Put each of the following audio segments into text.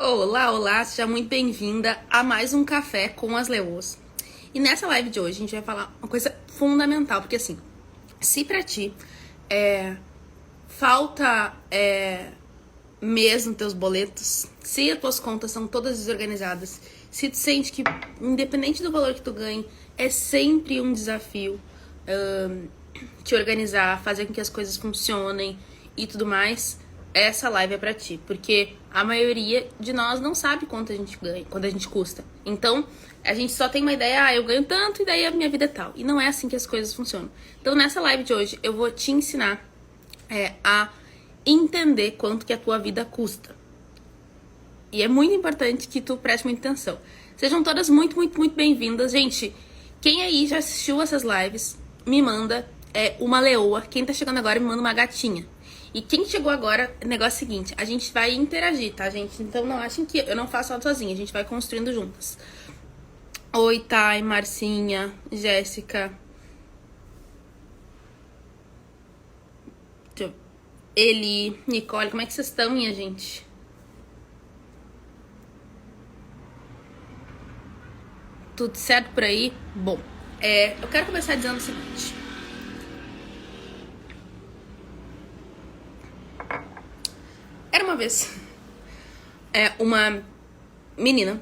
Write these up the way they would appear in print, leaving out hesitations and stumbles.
Olá, olá, seja muito bem-vinda a mais um Café com as Leoas. E nessa live de hoje a gente vai falar uma coisa fundamental, porque assim, se pra ti falta mês nos teus boletos, se as tuas contas são todas desorganizadas, se tu sente que, independente do valor que tu ganhe, é sempre um desafio te organizar, fazer com que as coisas funcionem e tudo mais, essa live é pra ti, porque a maioria de nós não sabe quanto a gente ganha, quanto a gente custa. Então, a gente só tem uma ideia, eu ganho tanto e daí a minha vida é tal. E não é assim que as coisas funcionam. Então, nessa live de hoje, eu vou te ensinar a entender quanto que a tua vida custa. E é muito importante que tu preste muita atenção. Sejam todas muito, muito, muito bem-vindas. Gente, quem aí já assistiu essas lives, me manda uma leoa. Quem tá chegando agora, me manda uma gatinha. E quem chegou agora, o negócio é o seguinte, a gente vai interagir, tá, gente? Então não achem que eu não faço algo sozinha, a gente vai construindo juntas. Oi, Thay, Marcinha, Jéssica. Eli, Nicole, como é que vocês estão, minha gente? Tudo certo por aí? Bom, eu quero começar dizendo o seguinte. Era uma vez uma menina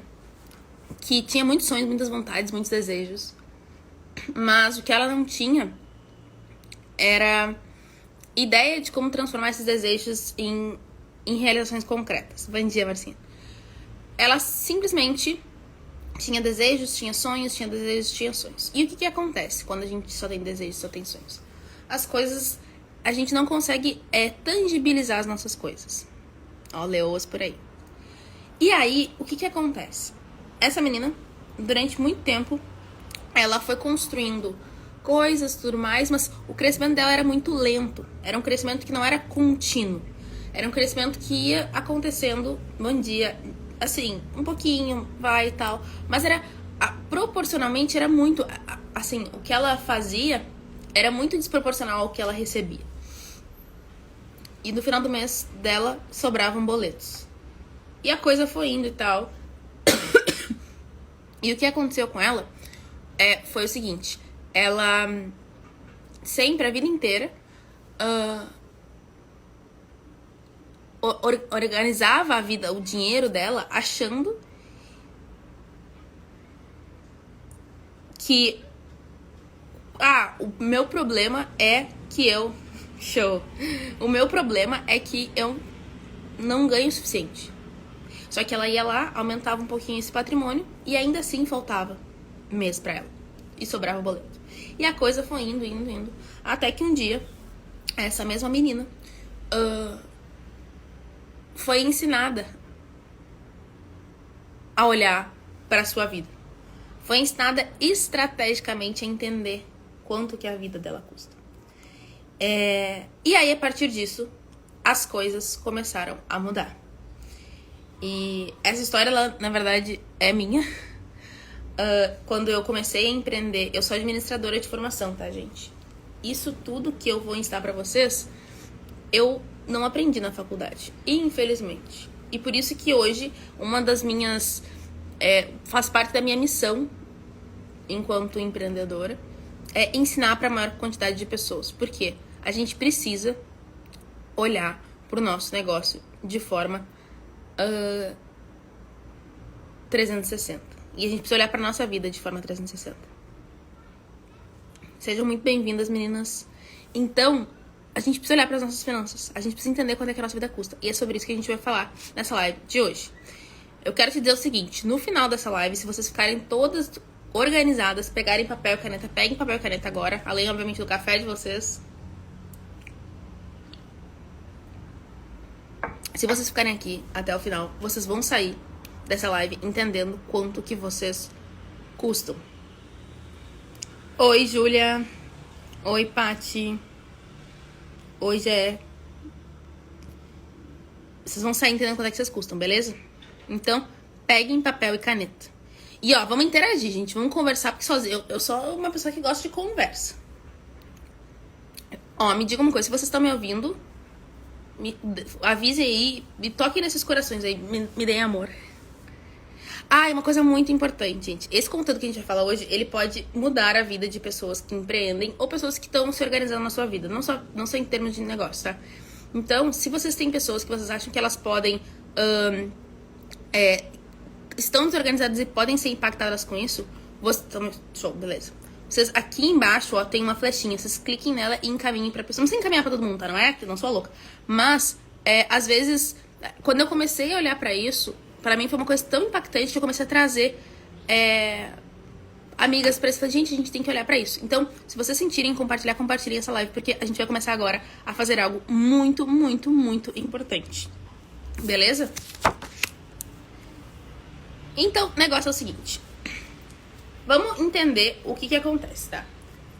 que tinha muitos sonhos, muitas vontades, muitos desejos, mas o que ela não tinha era ideia de como transformar esses desejos em realizações concretas. Bom dia, Marcinha. Ela simplesmente tinha desejos, tinha sonhos, tinha desejos, tinha sonhos. E o que acontece quando a gente só tem desejos, só tem sonhos? As coisas, a gente não consegue tangibilizar as nossas coisas. Ó, leoas por aí. E aí, o que acontece? Essa menina, durante muito tempo, ela foi construindo coisas e tudo mais, mas o crescimento dela era muito lento. Era um crescimento que não era contínuo. Era um crescimento que ia acontecendo, bom dia, assim, um pouquinho, vai e tal. Mas proporcionalmente, era muito, assim, o que ela fazia era muito desproporcional ao que ela recebia. E no final do mês dela, sobravam boletos. E a coisa foi indo e tal. E o que aconteceu com ela foi o seguinte. Ela sempre, a vida inteira, organizava a vida, o dinheiro dela, achando que o meu problema é que o meu problema é que eu não ganho o suficiente. Só que ela ia lá, aumentava um pouquinho esse patrimônio e ainda assim faltava mês pra ela. E sobrava o boleto. E a coisa foi indo. Até que um dia, essa mesma menina foi ensinada a olhar pra sua vida. Foi ensinada estrategicamente a entender quanto que a vida dela custa. E aí, a partir disso, as coisas começaram a mudar. E essa história, ela, na verdade, é minha. Quando eu comecei a empreender, eu sou administradora de formação, tá, gente? Isso tudo que eu vou ensinar pra vocês, eu não aprendi na faculdade, infelizmente. E por isso que hoje, uma das minhas... faz parte da minha missão, enquanto empreendedora, é ensinar pra maior quantidade de pessoas. Por quê? A gente precisa olhar pro nosso negócio de forma 360. E a gente precisa olhar pra nossa vida de forma 360. Sejam muito bem-vindas, meninas. Então, a gente precisa olhar para as nossas finanças. A gente precisa entender quanto é que a nossa vida custa. E é sobre isso que a gente vai falar nessa live de hoje. Eu quero te dizer o seguinte. No final dessa live, se vocês ficarem todas organizadas, pegarem papel e caneta, peguem papel e caneta agora. Além, obviamente, do café de vocês. Se vocês ficarem aqui até o final, vocês vão sair dessa live entendendo quanto que vocês custam. Oi, Júlia. Oi, Pati. Oi, Jé. Vocês vão sair entendendo quanto é que vocês custam, beleza? Então, peguem papel e caneta. E, ó, vamos interagir, gente. Vamos conversar, porque sozinho, eu sou uma pessoa que gosta de conversa. Ó, me diga uma coisa. Se vocês estão me ouvindo, avise aí, me toque nesses corações aí, me deem amor. Ah, e uma coisa muito importante, gente. Esse conteúdo que a gente vai falar hoje, ele pode mudar a vida de pessoas que empreendem ou pessoas que estão se organizando na sua vida. Não só em termos de negócio, tá? Então, se vocês têm pessoas que vocês acham que elas podem... estão desorganizadas e podem ser impactadas com isso, show, beleza. Vocês, aqui embaixo, ó, tem uma flechinha. Vocês cliquem nela e encaminhem pra pessoa. Não precisa encaminhar pra todo mundo, tá? Não é que não sou louca. Mas, às vezes, quando eu comecei a olhar pra isso, pra mim foi uma coisa tão impactante que eu comecei a trazer amigas pra isso. Falei, gente, a gente tem que olhar pra isso. Então, se vocês sentirem compartilhem essa live, porque a gente vai começar agora a fazer algo muito, muito, muito importante. Beleza? Então, o negócio é o seguinte. Vamos entender o que acontece, tá?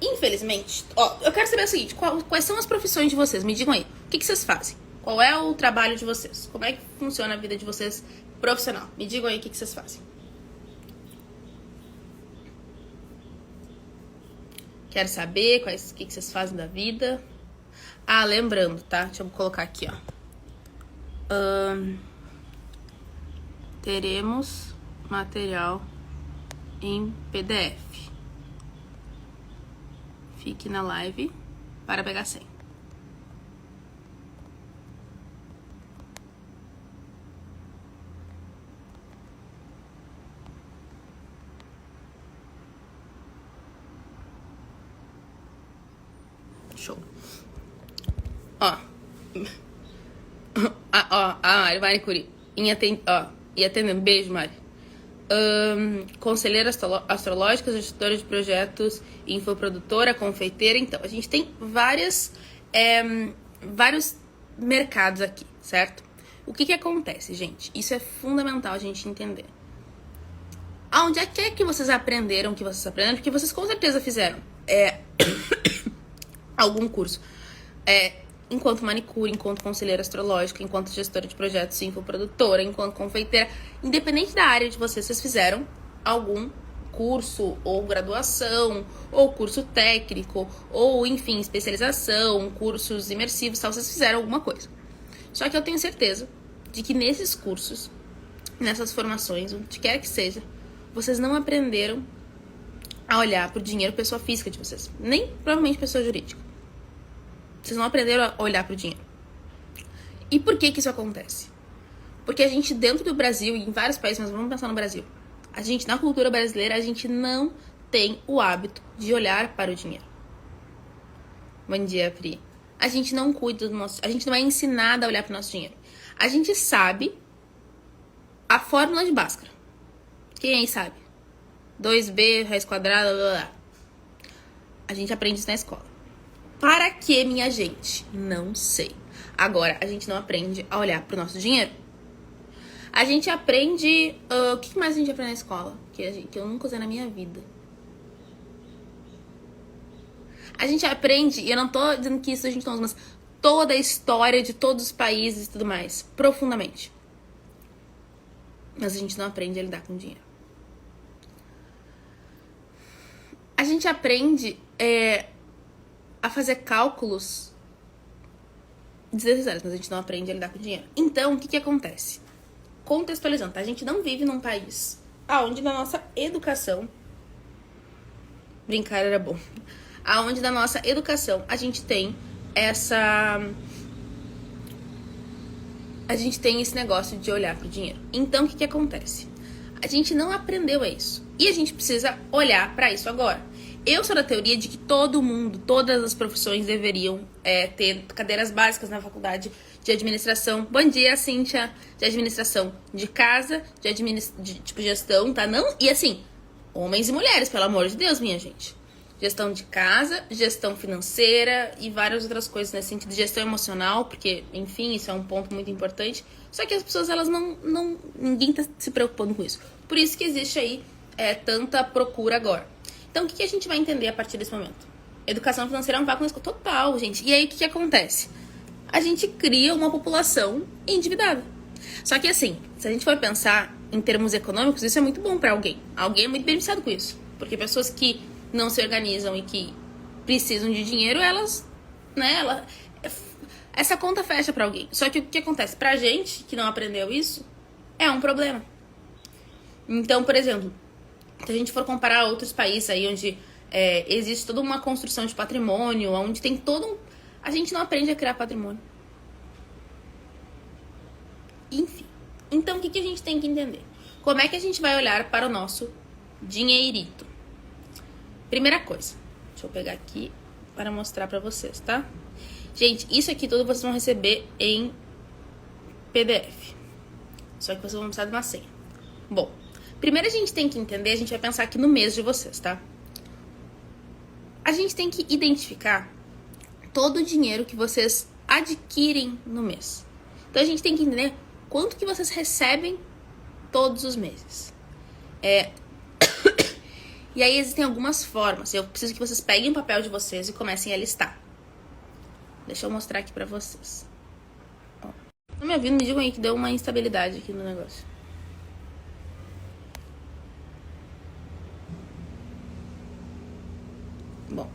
Infelizmente, ó, eu quero saber o seguinte, quais são as profissões de vocês? Me digam aí, o que vocês fazem? Qual é o trabalho de vocês? Como é que funciona a vida de vocês profissional? Me digam aí o que vocês fazem. Quero saber o que vocês fazem da vida. Ah, lembrando, tá? Deixa eu colocar aqui, ó. Teremos material em PDF. Fique na live para pegar senha. Show. Ó. A Mari Curi. E atendendo. Beijo, Mari. Conselheira astrológica, gestora de projetos, infoprodutora, confeiteira. Então, a gente tem vários mercados aqui, certo? O que acontece, gente? Isso é fundamental a gente entender. Aonde é que vocês aprenderam o que vocês aprenderam? Porque vocês com certeza fizeram algum curso. Enquanto manicure, enquanto conselheira astrológica, enquanto gestora de projetos, infoprodutora, enquanto confeiteira, independente da área de vocês, vocês fizeram algum curso, ou graduação, ou curso técnico, ou, enfim, especialização, cursos imersivos, tal, vocês fizeram alguma coisa. Só que eu tenho certeza de que nesses cursos, nessas formações, onde quer que seja, vocês não aprenderam a olhar pro dinheiro pessoa física de vocês, nem provavelmente pessoa jurídica. Vocês não aprenderam a olhar pro dinheiro. E por que isso acontece? Porque a gente, dentro do Brasil, e em vários países, mas vamos pensar no Brasil, a gente, na cultura brasileira, a gente não tem o hábito de olhar para o dinheiro. Bom dia, Pri. A gente não cuida do nosso... A gente não é ensinada a olhar pro nosso dinheiro. A gente sabe a fórmula de Bhaskara. Quem aí sabe? 2b, raiz quadrada, blá, blá, blá. A gente aprende isso na escola. Para que, minha gente? Não sei. Agora, a gente não aprende a olhar pro nosso dinheiro. A gente aprende... o que mais a gente aprende na escola? Que eu nunca usei na minha vida. A gente aprende, e eu não tô dizendo que isso a gente não usa, mas toda a história de todos os países e tudo mais. Profundamente. Mas a gente não aprende a lidar com dinheiro. A gente aprende... a fazer cálculos desnecessários, mas a gente não aprende a lidar com dinheiro. Então, o que acontece? Contextualizando, tá? A gente não vive num país aonde na nossa educação... Brincar era bom. Aonde na nossa educação a gente tem a gente tem esse negócio de olhar pro dinheiro. Então, o que acontece? A gente não aprendeu isso. E a gente precisa olhar pra isso agora. Eu sou da teoria de que todo mundo, todas as profissões deveriam ter cadeiras básicas na faculdade de administração. Bom dia, Cíntia. De administração de casa, de gestão, tá? Não? E assim, homens e mulheres, pelo amor de Deus, minha gente. Gestão de casa, gestão financeira e várias outras coisas nesse sentido. Gestão emocional, porque, enfim, isso é um ponto muito importante. Só que as pessoas, elas ninguém tá se preocupando com isso. Por isso que existe aí tanta procura agora. Então, o que a gente vai entender a partir desse momento? Educação financeira é um vácuo na escola total, gente. E aí, o que acontece? A gente cria uma população endividada. Só que, assim, se a gente for pensar em termos econômicos, isso é muito bom pra alguém. Alguém é muito beneficiado com isso. Porque pessoas que não se organizam e que precisam de dinheiro, elas, né, essa conta fecha pra alguém. Só que o que acontece? Pra gente que não aprendeu isso, é um problema. Então, por exemplo, se a gente for comparar outros países aí onde existe toda uma construção de patrimônio, onde tem todo um... A gente não aprende a criar patrimônio. Enfim. Então, o que a gente tem que entender? Como é que a gente vai olhar para o nosso dinheirito? Primeira coisa, deixa eu pegar aqui para mostrar para vocês, tá? Gente, isso aqui tudo vocês vão receber em PDF. Só que vocês vão precisar de uma senha. Bom, primeiro a gente tem que entender, a gente vai pensar aqui no mês de vocês, tá? A gente tem que identificar todo o dinheiro que vocês adquirem no mês. Então a gente tem que entender quanto que vocês recebem todos os meses. E aí existem algumas formas. Eu preciso que vocês peguem o papel de vocês e comecem a listar. Deixa eu mostrar aqui pra vocês. Ó. Não me ouvindo, me digam aí que deu uma instabilidade aqui no negócio. Bom,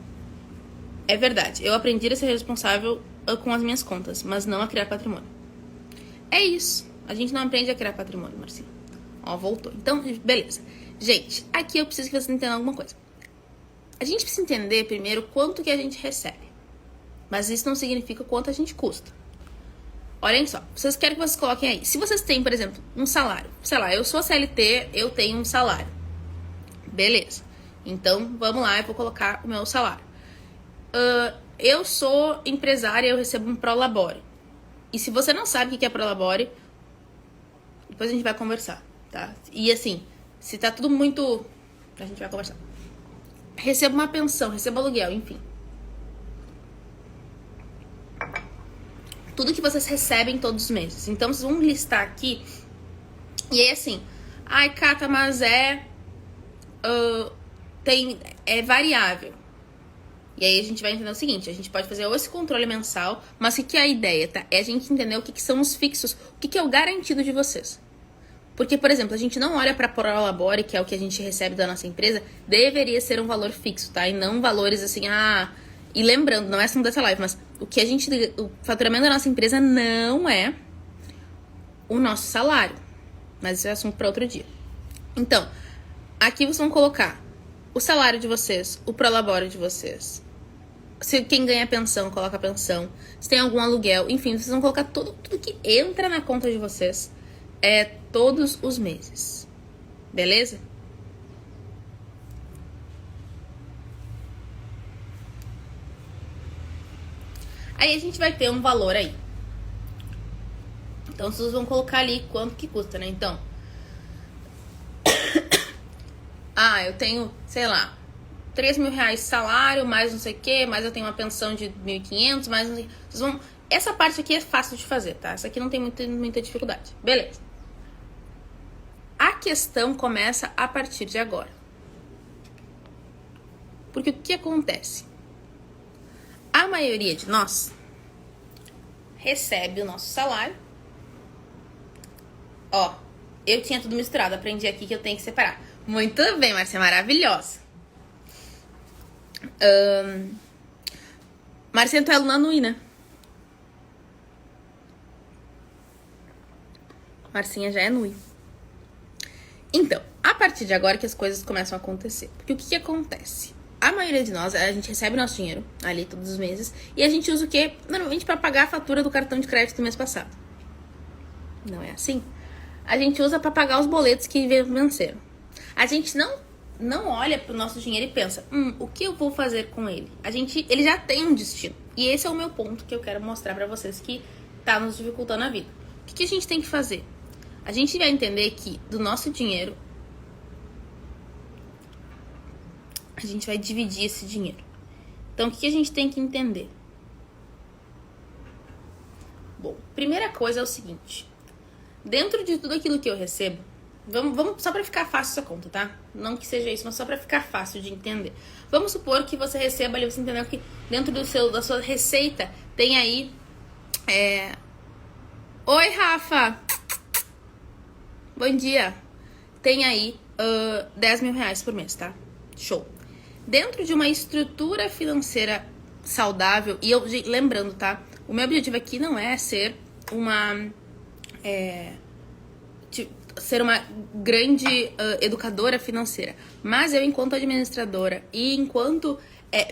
é verdade. Eu aprendi a ser responsável com as minhas contas, mas não a criar patrimônio. É isso. A gente não aprende a criar patrimônio, Marcinho. Ó, voltou. Então, beleza. Gente, aqui eu preciso que vocês entendam alguma coisa. A gente precisa entender primeiro quanto que a gente recebe. Mas isso não significa quanto a gente custa. Olhem só, vocês querem que vocês coloquem aí. Se vocês têm, por exemplo, um salário. Sei lá, eu sou CLT, eu tenho um salário. Beleza. Então, vamos lá, eu vou colocar o meu salário. Eu sou empresária, eu recebo um Prolabore. E se você não sabe o que é Prolabore, depois a gente vai conversar, tá? E assim, se tá tudo muito... A gente vai conversar. Recebo uma pensão, recebo aluguel, enfim. Tudo que vocês recebem todos os meses. Então, vocês vão listar aqui. E aí, assim... Ai, Cata, mas é variável. E aí, a gente vai entender o seguinte. A gente pode fazer esse controle mensal. Mas o que é a ideia, tá? É a gente entender o que são os fixos. O que é o garantido de vocês. Porque, por exemplo, a gente não olha para Prolabore, que é o que a gente recebe da nossa empresa. Deveria ser um valor fixo, tá? E não valores assim, E lembrando, não é assunto dessa live, mas o faturamento da nossa empresa não é o nosso salário. Mas isso é assunto para outro dia. Então, aqui vocês vão colocar o salário de vocês, o Prolabore de vocês. Se quem ganha pensão, coloca a pensão. Se tem algum aluguel, enfim, vocês vão colocar tudo que entra na conta de vocês todos os meses. Beleza? Aí a gente vai ter um valor aí. Então, vocês vão colocar ali quanto que custa, né? Então, eu tenho, sei lá, 3 mil reais de salário, mais não sei o que, mais eu tenho uma pensão de 1.500, mais não sei o que. Vocês vão... Essa parte aqui é fácil de fazer, tá? Essa aqui não tem muita dificuldade. Beleza. A questão começa a partir de agora. Porque o que acontece? A maioria de nós recebe o nosso salário. Ó, eu tinha tudo misturado, aprendi aqui que eu tenho que separar. Muito bem, Márcia, maravilhosa. Márcia, tu é aluna NUI, né? Marcinha já é NUI. Então, a partir de agora que as coisas começam a acontecer. Porque o que acontece? A maioria de nós, a gente recebe nosso dinheiro ali todos os meses e a gente usa o quê? Normalmente para pagar a fatura do cartão de crédito do mês passado. Não é assim? A gente usa para pagar os boletos que venceram. A gente não olha pro nosso dinheiro e pensa, o que eu vou fazer com ele? Ele já tem um destino. E esse é o meu ponto que eu quero mostrar para vocês que tá nos dificultando a vida. O que a gente tem que fazer? A gente vai entender que do nosso dinheiro a gente vai dividir esse dinheiro. Então, o que a gente tem que entender? Bom, primeira coisa é o seguinte. Dentro de tudo aquilo que eu recebo, vamos só pra ficar fácil essa conta, tá? Não que seja isso, mas só pra ficar fácil de entender. Vamos supor que você receba ali, você entendeu que dentro da sua receita tem aí... Oi, Rafa! Bom dia! Tem aí 10 mil reais por mês, tá? Show! Dentro de uma estrutura financeira saudável, e lembrando, tá? O meu objetivo aqui não é ser ser uma grande educadora financeira. Mas eu, enquanto administradora e enquanto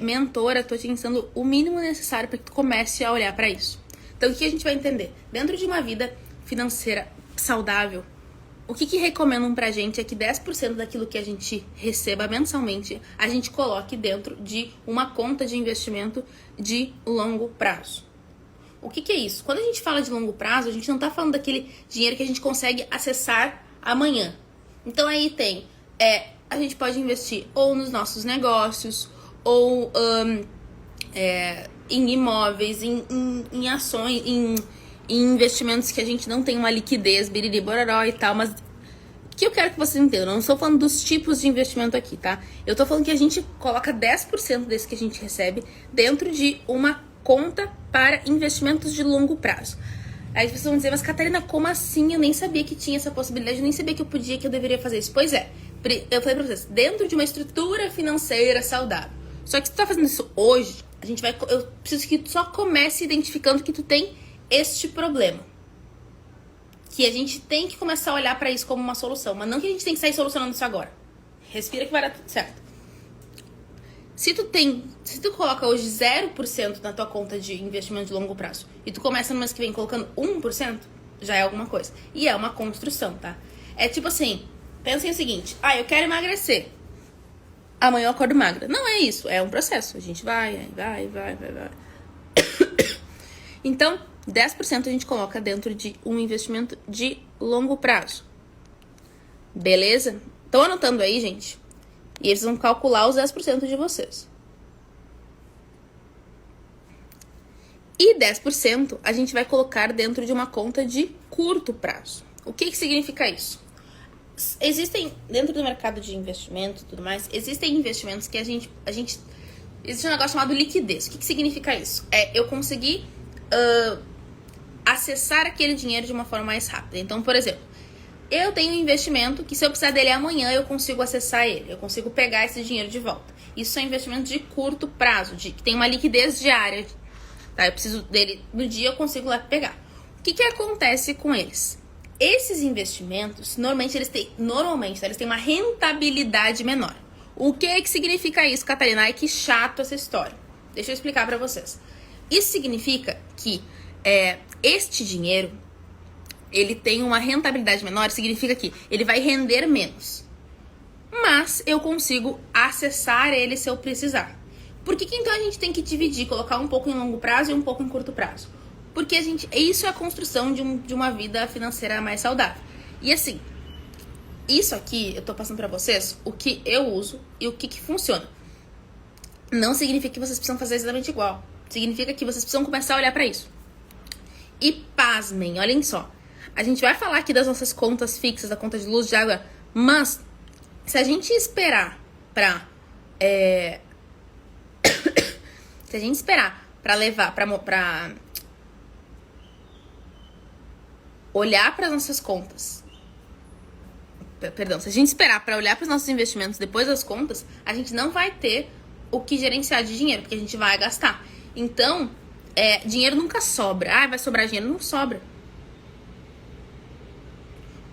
mentora, tô te ensinando o mínimo necessário para que tu comece a olhar para isso. Então, o que a gente vai entender? Dentro de uma vida financeira saudável, o que recomendam pra gente é que 10% daquilo que a gente receba mensalmente, a gente coloque dentro de uma conta de investimento de longo prazo. O que é isso? Quando a gente fala de longo prazo, a gente não tá falando daquele dinheiro que a gente consegue acessar amanhã. Então aí tem, a gente pode investir ou nos nossos negócios, ou em imóveis, em ações, em investimentos que a gente não tem uma liquidez, biriri, bororó e tal, mas que eu quero que vocês entendam. Eu não estou falando dos tipos de investimento aqui, tá? Eu tô falando que a gente coloca 10% desse que a gente recebe dentro de uma conta para investimentos de longo prazo. Aí as pessoas vão dizer, mas Catarina, como assim? Eu nem sabia que tinha essa possibilidade, eu nem sabia que eu podia, que eu deveria fazer isso. Pois é, eu falei pra vocês, dentro de uma estrutura financeira saudável. Só que se tu tá fazendo isso hoje, eu preciso que tu só comece identificando que tu tem este problema. Que a gente tem que começar a olhar pra isso como uma solução, mas não que a gente tem que sair solucionando isso agora. Respira que vai dar tudo certo. Se tu coloca hoje 0% na tua conta de investimento de longo prazo e tu começa no mês que vem colocando 1%, já é alguma coisa. E é uma construção, tá? É tipo assim, pensem o seguinte, eu quero emagrecer. Amanhã eu acordo magra. Não é isso, é um processo. A gente vai. Então, 10% a gente coloca dentro de um investimento de longo prazo. Beleza? Estão anotando aí, gente? E eles vão calcular os 10% de vocês. E 10% a gente vai colocar dentro de uma conta de curto prazo. O que significa isso? Existem, dentro do mercado de investimento e tudo mais, existem investimentos que a gente existe um negócio chamado liquidez. O que significa isso? Eu conseguir acessar aquele dinheiro de uma forma mais rápida. Então, por exemplo, eu tenho um investimento que se eu precisar dele amanhã, eu consigo acessar ele. Eu consigo pegar esse dinheiro de volta. Isso é um investimento de curto prazo, que tem uma liquidez diária. Tá? Eu preciso dele no dia, eu consigo lá pegar. O que acontece com eles? Esses investimentos, normalmente eles têm uma rentabilidade menor. O que significa isso, Catarina? Ai, que chato essa história. Deixa eu explicar pra vocês. Isso significa que este dinheiro, ele tem uma rentabilidade menor, significa que ele vai render menos. Mas eu consigo acessar ele se eu precisar. Por que então a gente tem que dividir, colocar um pouco em longo prazo e um pouco em curto prazo? Porque isso é a construção de uma vida financeira mais saudável. E assim, isso aqui eu tô passando pra vocês o que eu uso e o que funciona. Não significa que vocês precisam fazer exatamente igual. Significa que vocês precisam começar a olhar pra isso. E pasmem, olhem só. A gente vai falar aqui das nossas contas fixas, da conta de luz, de água, mas se a gente esperar pra... se a gente esperar pra levar, pra olhar para as nossas contas, se a gente esperar para olhar para os nossos investimentos depois das contas, a gente não vai ter o que gerenciar de dinheiro, porque a gente vai gastar. Então, dinheiro nunca sobra. Vai sobrar dinheiro? Não sobra.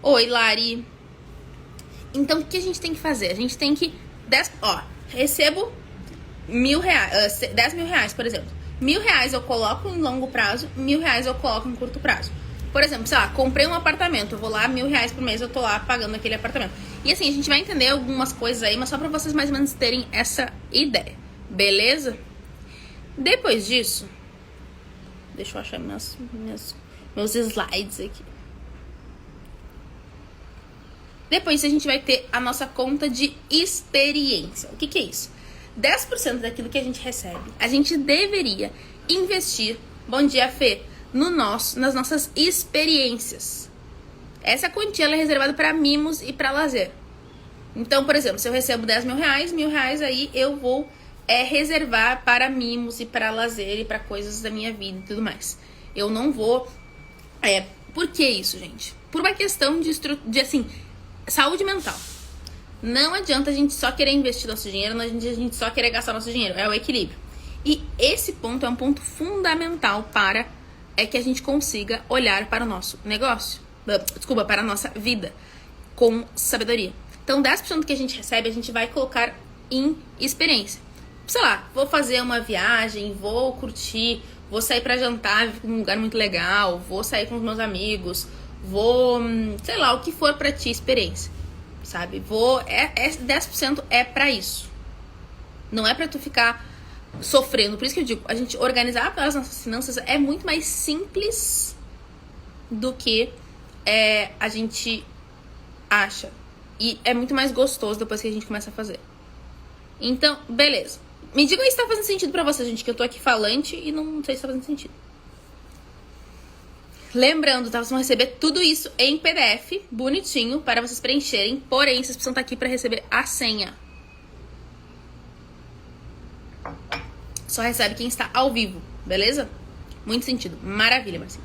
Oi, Lari. Então, o que a gente tem que fazer? A gente tem que... recebo R$1.000, 10 mil reais, por exemplo. R$1.000 eu coloco em longo prazo, R$1.000 eu coloco em curto prazo. Por exemplo, sei lá, comprei um apartamento, eu vou lá, R$1.000 por mês, eu tô lá pagando aquele apartamento. E assim, a gente vai entender algumas coisas aí, mas só pra vocês mais ou menos terem essa ideia. Beleza? Depois disso, deixa eu achar meus slides aqui. Depois a gente vai ter a nossa conta de experiência. O que é isso? 10% daquilo que a gente recebe, a gente deveria investir, bom dia, Fê, nas nossas experiências. Essa quantia ela é reservada para mimos e para lazer. Então, por exemplo, se eu recebo 10 mil reais, R$1.000 aí eu vou reservar para mimos e para lazer e para coisas da minha vida e tudo mais. Eu não vou... Por que isso, gente? Por uma questão de assim, saúde mental. Não adianta a gente só querer investir nosso dinheiro, não adianta a gente só querer gastar nosso dinheiro. É o equilíbrio. E esse ponto é um ponto fundamental para que a gente consiga olhar para o nosso negócio. Desculpa, para a nossa vida com sabedoria. Então, 10% que a gente recebe, a gente vai colocar em experiência. Sei lá, vou fazer uma viagem, vou curtir, vou sair pra jantar num lugar muito legal, vou sair com os meus amigos, vou, sei lá, o que for pra ti experiência, sabe? 10% é pra isso. Não é pra tu ficar sofrendo. Por isso que eu digo, a gente organizar as nossas finanças é muito mais simples do que a gente acha. E é muito mais gostoso depois que a gente começa a fazer. Então, beleza. Me diga aí se tá fazendo sentido pra vocês, gente, que eu tô aqui falante e não sei se tá fazendo sentido. Lembrando, tá? Vocês vão receber tudo isso em PDF, bonitinho, para vocês preencherem. Porém, vocês precisam estar aqui pra receber a senha. Só recebe quem está ao vivo, beleza? Muito sentido. Maravilha, Marcinho.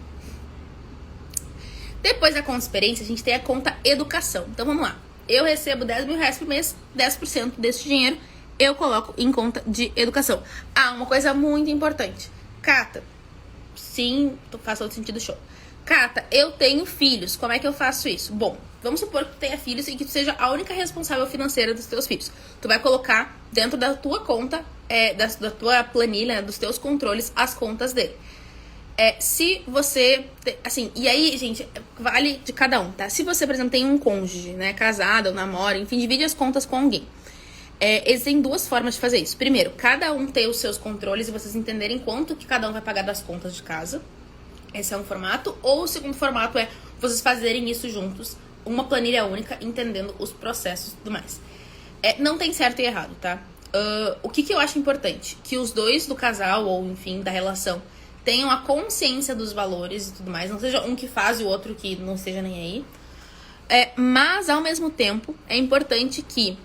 Depois da conta experiência, a gente tem a conta educação. Então, vamos lá. Eu recebo 10 mil reais por mês, 10% desse dinheiro eu coloco em conta de educação. Ah, uma coisa muito importante. Cata, sim, faz todo sentido, show. Cata, eu tenho filhos, como é que eu faço isso? Bom, vamos supor que tu tenha filhos e que tu seja a única responsável financeira dos teus filhos. Tu vai colocar dentro da tua conta, da tua planilha, dos teus controles, as contas dele. Se você, assim, e aí, gente, vale de cada um, tá? Se você, por exemplo, tem um cônjuge, né, casado ou namora, enfim, divide as contas com alguém. Existem duas formas de fazer isso. Primeiro, cada um ter os seus controles e vocês entenderem quanto que cada um vai pagar das contas de casa. Esse é um formato. Ou o segundo formato é vocês fazerem isso juntos, uma planilha única, entendendo os processos e tudo mais. Não tem certo e errado, tá? O que eu acho importante? Que os dois do casal, ou enfim, da relação, tenham a consciência dos valores e tudo mais. Não seja um que faz e o outro que não esteja nem aí. Mas, ao mesmo tempo, é importante que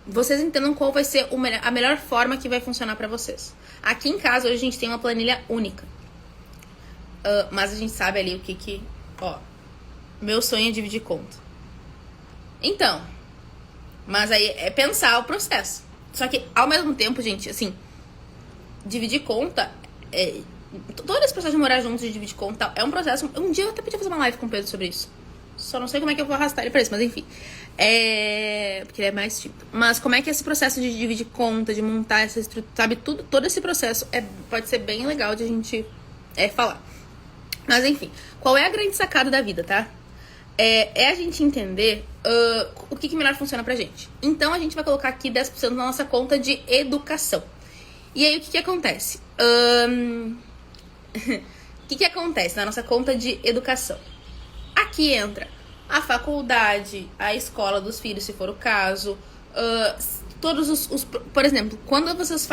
vocês entendam qual vai ser a melhor forma que vai funcionar pra vocês. Aqui em casa, hoje a gente tem uma planilha única. Mas a gente sabe ali o que... Ó, meu sonho é dividir conta. Então, mas aí é pensar o processo. Só que, ao mesmo tempo, gente, assim, dividir conta... todo esse processo de morar juntos, de dividir conta, é um processo... Um dia eu até podia fazer uma live com o Pedro sobre isso. Só não sei como é que eu vou arrastar ele pra isso, mas enfim. Porque ele é mais tímido. Mas como é que esse processo de dividir conta, de montar essa estrutura, sabe? Todo esse processo pode ser bem legal de a gente falar. Mas enfim, qual é a grande sacada da vida, tá? A gente entender o que melhor funciona pra gente. Então a gente vai colocar aqui 10% na nossa conta de educação. E aí o que acontece? O que acontece na nossa conta de educação? Aqui entra a faculdade, a escola dos filhos, se for o caso. Todos os... Por exemplo, quando vocês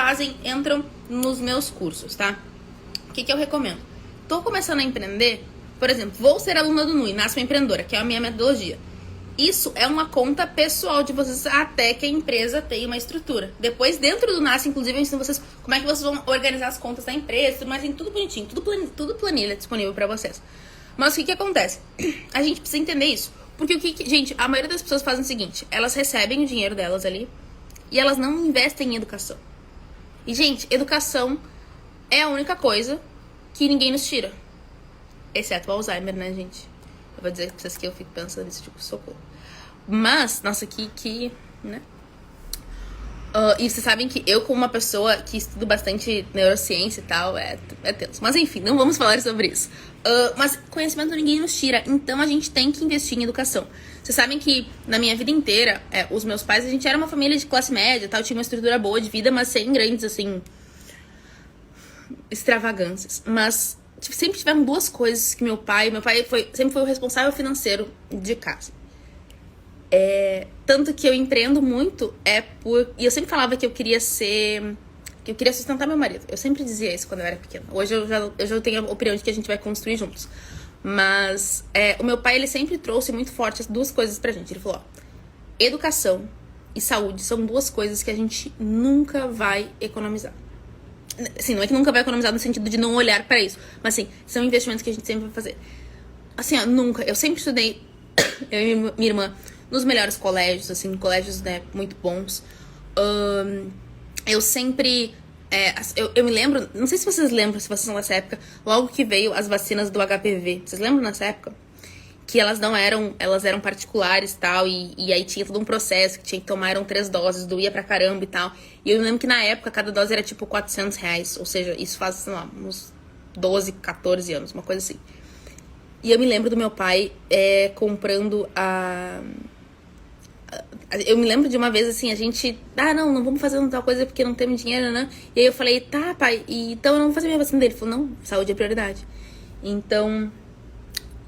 entram nos meus cursos, tá? O que eu recomendo? Tô começando a empreender, por exemplo, vou ser aluna do NUI, Nasce uma Empreendedora, que é a minha metodologia. Isso é uma conta pessoal de vocês até que a empresa tenha uma estrutura. Depois, dentro do Nasce, inclusive, eu ensino vocês como é que vocês vão organizar as contas da empresa, mas tem tudo bonitinho, tudo planilha disponível pra vocês. Mas o que acontece? A gente precisa entender isso. Porque gente, a maioria das pessoas fazem o seguinte, elas recebem o dinheiro delas ali e elas não investem em educação. E, gente, educação é a única coisa que ninguém nos tira. Exceto o Alzheimer, né, gente? Eu vou dizer pra vocês que eu fico pensando nisso, tipo, socorro. Mas, nossa, né? E vocês sabem que eu, como uma pessoa que estudo bastante neurociência e tal, é tenso. Mas enfim, não vamos falar sobre isso. Mas conhecimento ninguém nos tira, então a gente tem que investir em educação. Vocês sabem que na minha vida inteira, os meus pais, a gente era uma família de classe média, tal, tinha uma estrutura boa de vida, mas sem grandes, assim, extravagâncias. Mas sempre tiveram duas coisas que meu pai sempre foi o responsável financeiro de casa. Tanto que eu empreendo muito e eu sempre falava que eu queria sustentar meu marido. Eu sempre dizia isso quando eu era pequena. Hoje eu já tenho a opinião de que a gente vai construir juntos. Mas o meu pai, ele sempre trouxe muito forte as duas coisas pra gente. Ele falou, ó, educação e saúde são duas coisas que a gente nunca vai economizar. Assim, não é que nunca vai economizar no sentido de não olhar pra isso, mas assim, são investimentos que a gente sempre vai fazer. Assim, ó, nunca. Eu sempre estudei, eu e minha irmã, nos melhores colégios, assim, colégios, né, muito bons. Eu sempre Eu me lembro, não sei se vocês lembram, se vocês são dessa época, logo que veio as vacinas do HPV. Vocês lembram nessa época? Que elas eram particulares e tal, e aí tinha todo um processo que tinha que tomar, eram 3 doses, doía pra caramba e tal. E eu me lembro que na época cada dose era tipo R$400, ou seja, isso faz, sei lá, uns 12, 14 anos, uma coisa assim. E eu me lembro do meu pai comprando eu me lembro de uma vez assim, a gente... não vamos fazer tal coisa porque não temos dinheiro, né? E aí eu falei, tá, pai, então eu não vou fazer minha vacina dele. Ele falou, não, saúde é prioridade. Então,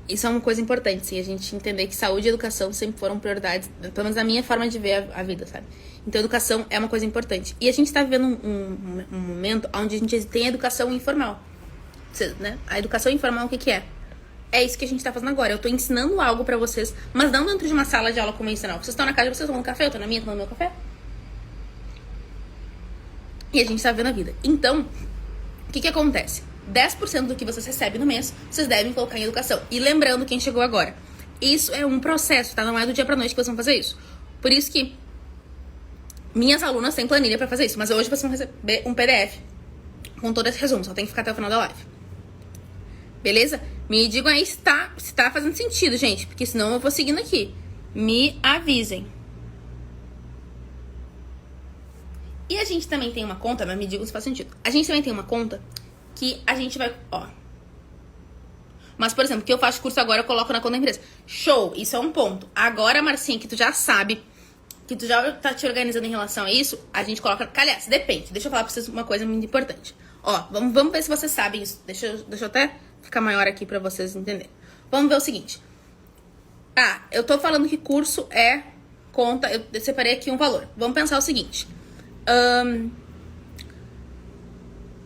isso é uma coisa importante, sim, a gente entender que saúde e educação sempre foram prioridades, pelo menos na minha forma de ver a vida, sabe? Então, educação é uma coisa importante. E a gente tá vivendo um momento onde a gente tem a educação informal, né? A educação informal, o que é? É isso que a gente tá fazendo agora. Eu tô ensinando algo pra vocês, mas não dentro de uma sala de aula convencional. Vocês estão na casa, vocês tomando café, eu tô na minha tomando meu café. E a gente tá vendo a vida. Então, o que acontece? 10% do que vocês recebem no mês, vocês devem colocar em educação. E lembrando quem chegou agora, isso é um processo, tá? Não é do dia pra noite que vocês vão fazer isso. Por isso que minhas alunas têm planilha pra fazer isso, mas hoje vocês vão receber um PDF com todo esse resumo, só tem que ficar até o final da live. Beleza? Me digam aí se tá fazendo sentido, gente, porque senão eu vou seguindo aqui. Me avisem. E a gente também tem uma conta, mas me digam se faz sentido. A gente também tem uma conta que a gente vai, Mas, por exemplo, que eu faço curso agora, eu coloco na conta da empresa. Show, isso é um ponto. Agora, Marcinha, que tu já sabe, que tu já tá te organizando em relação a isso, a gente coloca... Aliás, depende. Deixa eu falar pra vocês uma coisa muito importante. Vamos ver se vocês sabem isso. Deixa eu até ficar maior aqui pra vocês entenderem. Vamos ver o seguinte. Eu tô falando que curso é conta... Eu separei aqui um valor. Vamos pensar o seguinte.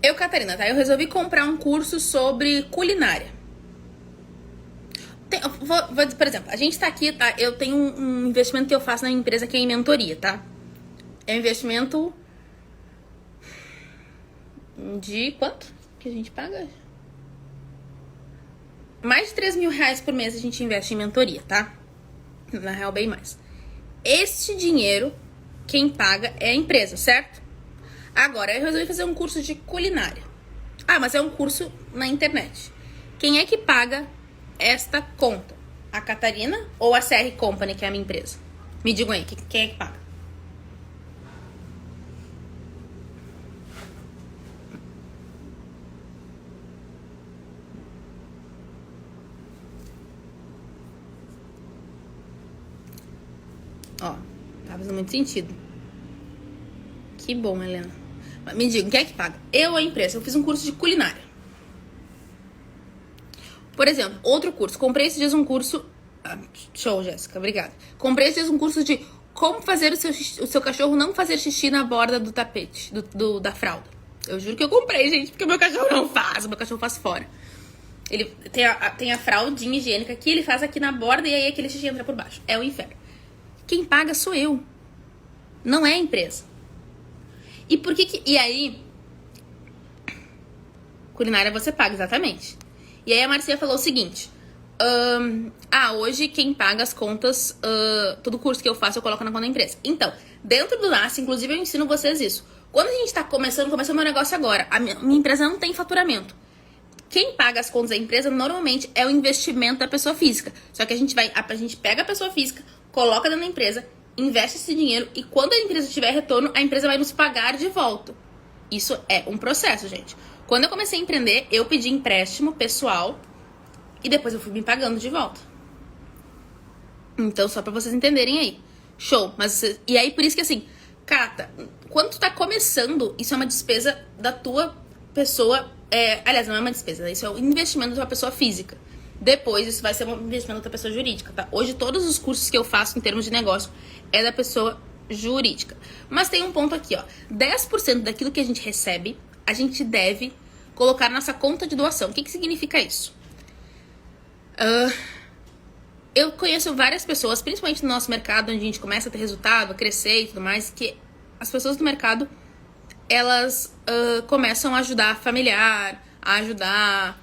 Eu, Catarina, tá? Eu resolvi comprar um curso sobre culinária. Por exemplo, a gente tá aqui, tá? Eu tenho um investimento que eu faço na minha empresa que é em mentoria, tá? É um investimento de quanto que a gente paga? Mais de 3 mil reais por mês a gente investe em mentoria, tá? Na real, bem mais. Este dinheiro, quem paga é a empresa, certo? Agora, eu resolvi fazer um curso de culinária. Mas é um curso na internet. Quem é que paga esta conta? A Catarina ou a CR Company, que é a minha empresa? Me digam aí, quem é que paga? Tá fazendo muito sentido. Que bom, Helena. Me digam, quem é que paga? Eu ou a empresa? Eu fiz um curso de culinária. Por exemplo, outro curso. Comprei esses dias um curso... show, Jéssica. Obrigada. Comprei esses dias um curso de como fazer o seu cachorro não fazer xixi na borda do tapete, da fralda. Eu juro que eu comprei, gente, porque o meu cachorro não faz. O meu cachorro faz fora. Ele tem a fraldinha higiênica aqui, ele faz aqui na borda e aí aquele xixi entra por baixo. É o inferno. Quem paga sou eu. Não é a empresa. E por que... E aí... Culinária você paga, exatamente. E aí a Marcia falou o seguinte. Hoje quem paga as contas... todo curso que eu faço eu coloco na conta da empresa. Então, dentro do NAS, inclusive eu ensino vocês isso. Quando a gente tá começando meu negócio agora. A minha empresa não tem faturamento. Quem paga as contas da empresa normalmente é o investimento da pessoa física. Só que a gente pega a pessoa física, coloca dentro da empresa, investe esse dinheiro e quando a empresa tiver retorno, a empresa vai nos pagar de volta. Isso é um processo, gente. Quando eu comecei a empreender, eu pedi empréstimo pessoal e depois eu fui me pagando de volta. Então, só pra vocês entenderem aí. Show. E aí, por isso que assim, Cata, quando tu tá começando, isso é uma despesa da tua pessoa... aliás, não é uma despesa, isso é um investimento da tua pessoa física. Depois, isso vai ser um investimento da pessoa jurídica, tá? Hoje, todos os cursos que eu faço em termos de negócio é da pessoa jurídica. Mas tem um ponto aqui, 10% daquilo que a gente recebe, a gente deve colocar na nossa conta de doação. O que significa isso? Eu conheço várias pessoas, principalmente no nosso mercado, onde a gente começa a ter resultado, a crescer e tudo mais, que as pessoas do mercado, elas começam a ajudar familiar, a ajudar...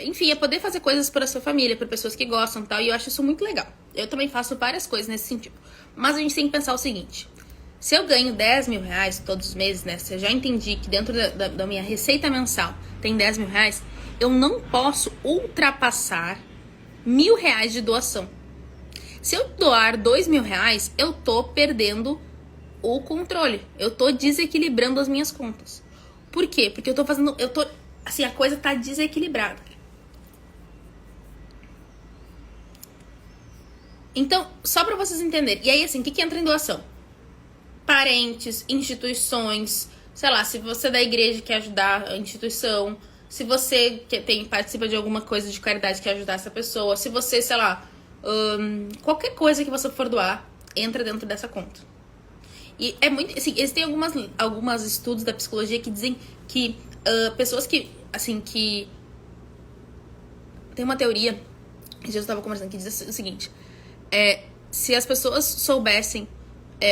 enfim, a poder fazer coisas para a sua família, para pessoas que gostam e tal, e eu acho isso muito legal. Eu também faço várias coisas nesse sentido. Mas a gente tem que pensar o seguinte, Se eu ganho 10 mil reais todos os meses, né? Se eu já entendi que dentro da minha receita mensal tem 10 mil reais, eu não posso ultrapassar R$ 1.000 de doação. Se eu doar 2 mil reais, eu tô perdendo o controle. Eu tô desequilibrando as minhas contas. Por quê? Porque assim, a coisa tá desequilibrada. Então, só pra vocês entenderem. E aí, assim, o que entra em doação? Parentes, instituições, sei lá, se você é da igreja quer ajudar a instituição, se você participa de alguma coisa de caridade quer ajudar essa pessoa, se você, sei lá, qualquer coisa que você for doar, entra dentro dessa conta. E é muito, assim, existem algumas estudos da psicologia que dizem que pessoas que, assim, que tem uma teoria, que eu estava conversando, que diz o seguinte, se as pessoas soubessem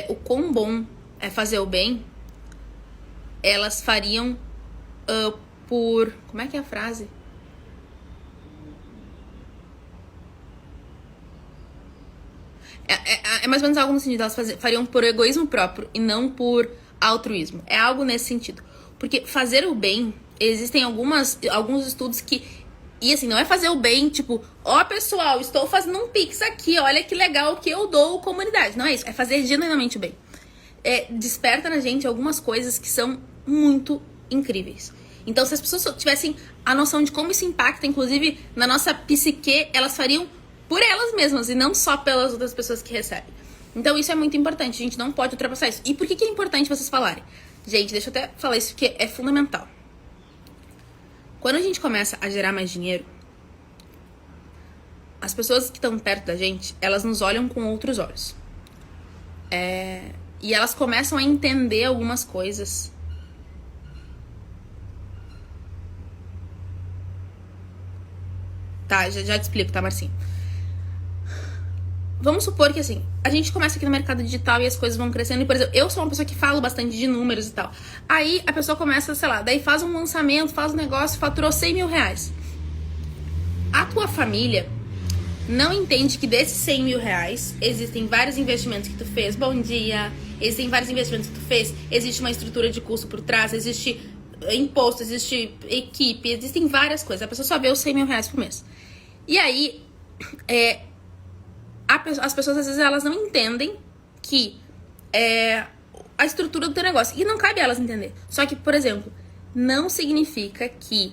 o quão bom é fazer o bem, elas fariam por... Como é que é a frase? É mais ou menos algo no sentido, elas fariam por egoísmo próprio e não por altruísmo. É algo nesse sentido. Porque fazer o bem, existem alguns estudos que... E assim, não é fazer o bem, tipo, ó pessoal, estou fazendo um pix aqui, olha que legal que eu dou à comunidade. Não é isso, é fazer genuinamente o bem. Desperta na gente algumas coisas que são muito incríveis. Então, se as pessoas tivessem a noção de como isso impacta, inclusive, na nossa psique, elas fariam por elas mesmas e não só pelas outras pessoas que recebem. Então, isso é muito importante, a gente não pode ultrapassar isso. E por que é importante vocês falarem? Gente, deixa eu até falar isso porque é fundamental. Quando a gente começa a gerar mais dinheiro, as pessoas que estão perto da gente, elas nos olham com outros olhos. E elas começam a entender algumas coisas. Tá, já te explico, tá, Marcinho? Vamos supor que, assim, a gente começa aqui no mercado digital e as coisas vão crescendo. E, por exemplo, eu sou uma pessoa que falo bastante de números e tal. Aí a pessoa começa, sei lá, daí faz um lançamento, faz um negócio, faturou 100 mil reais. A tua família não entende que desses 100 mil reais existem vários investimentos que tu fez. Bom dia. Existem vários investimentos que tu fez. Existe uma estrutura de custo por trás. Existe imposto, existe equipe. Existem várias coisas. A pessoa só vê os 100 mil reais por mês. E aí, as pessoas às vezes elas não entendem que a estrutura do teu negócio. E não cabe a elas entender. Só que, por exemplo, não significa que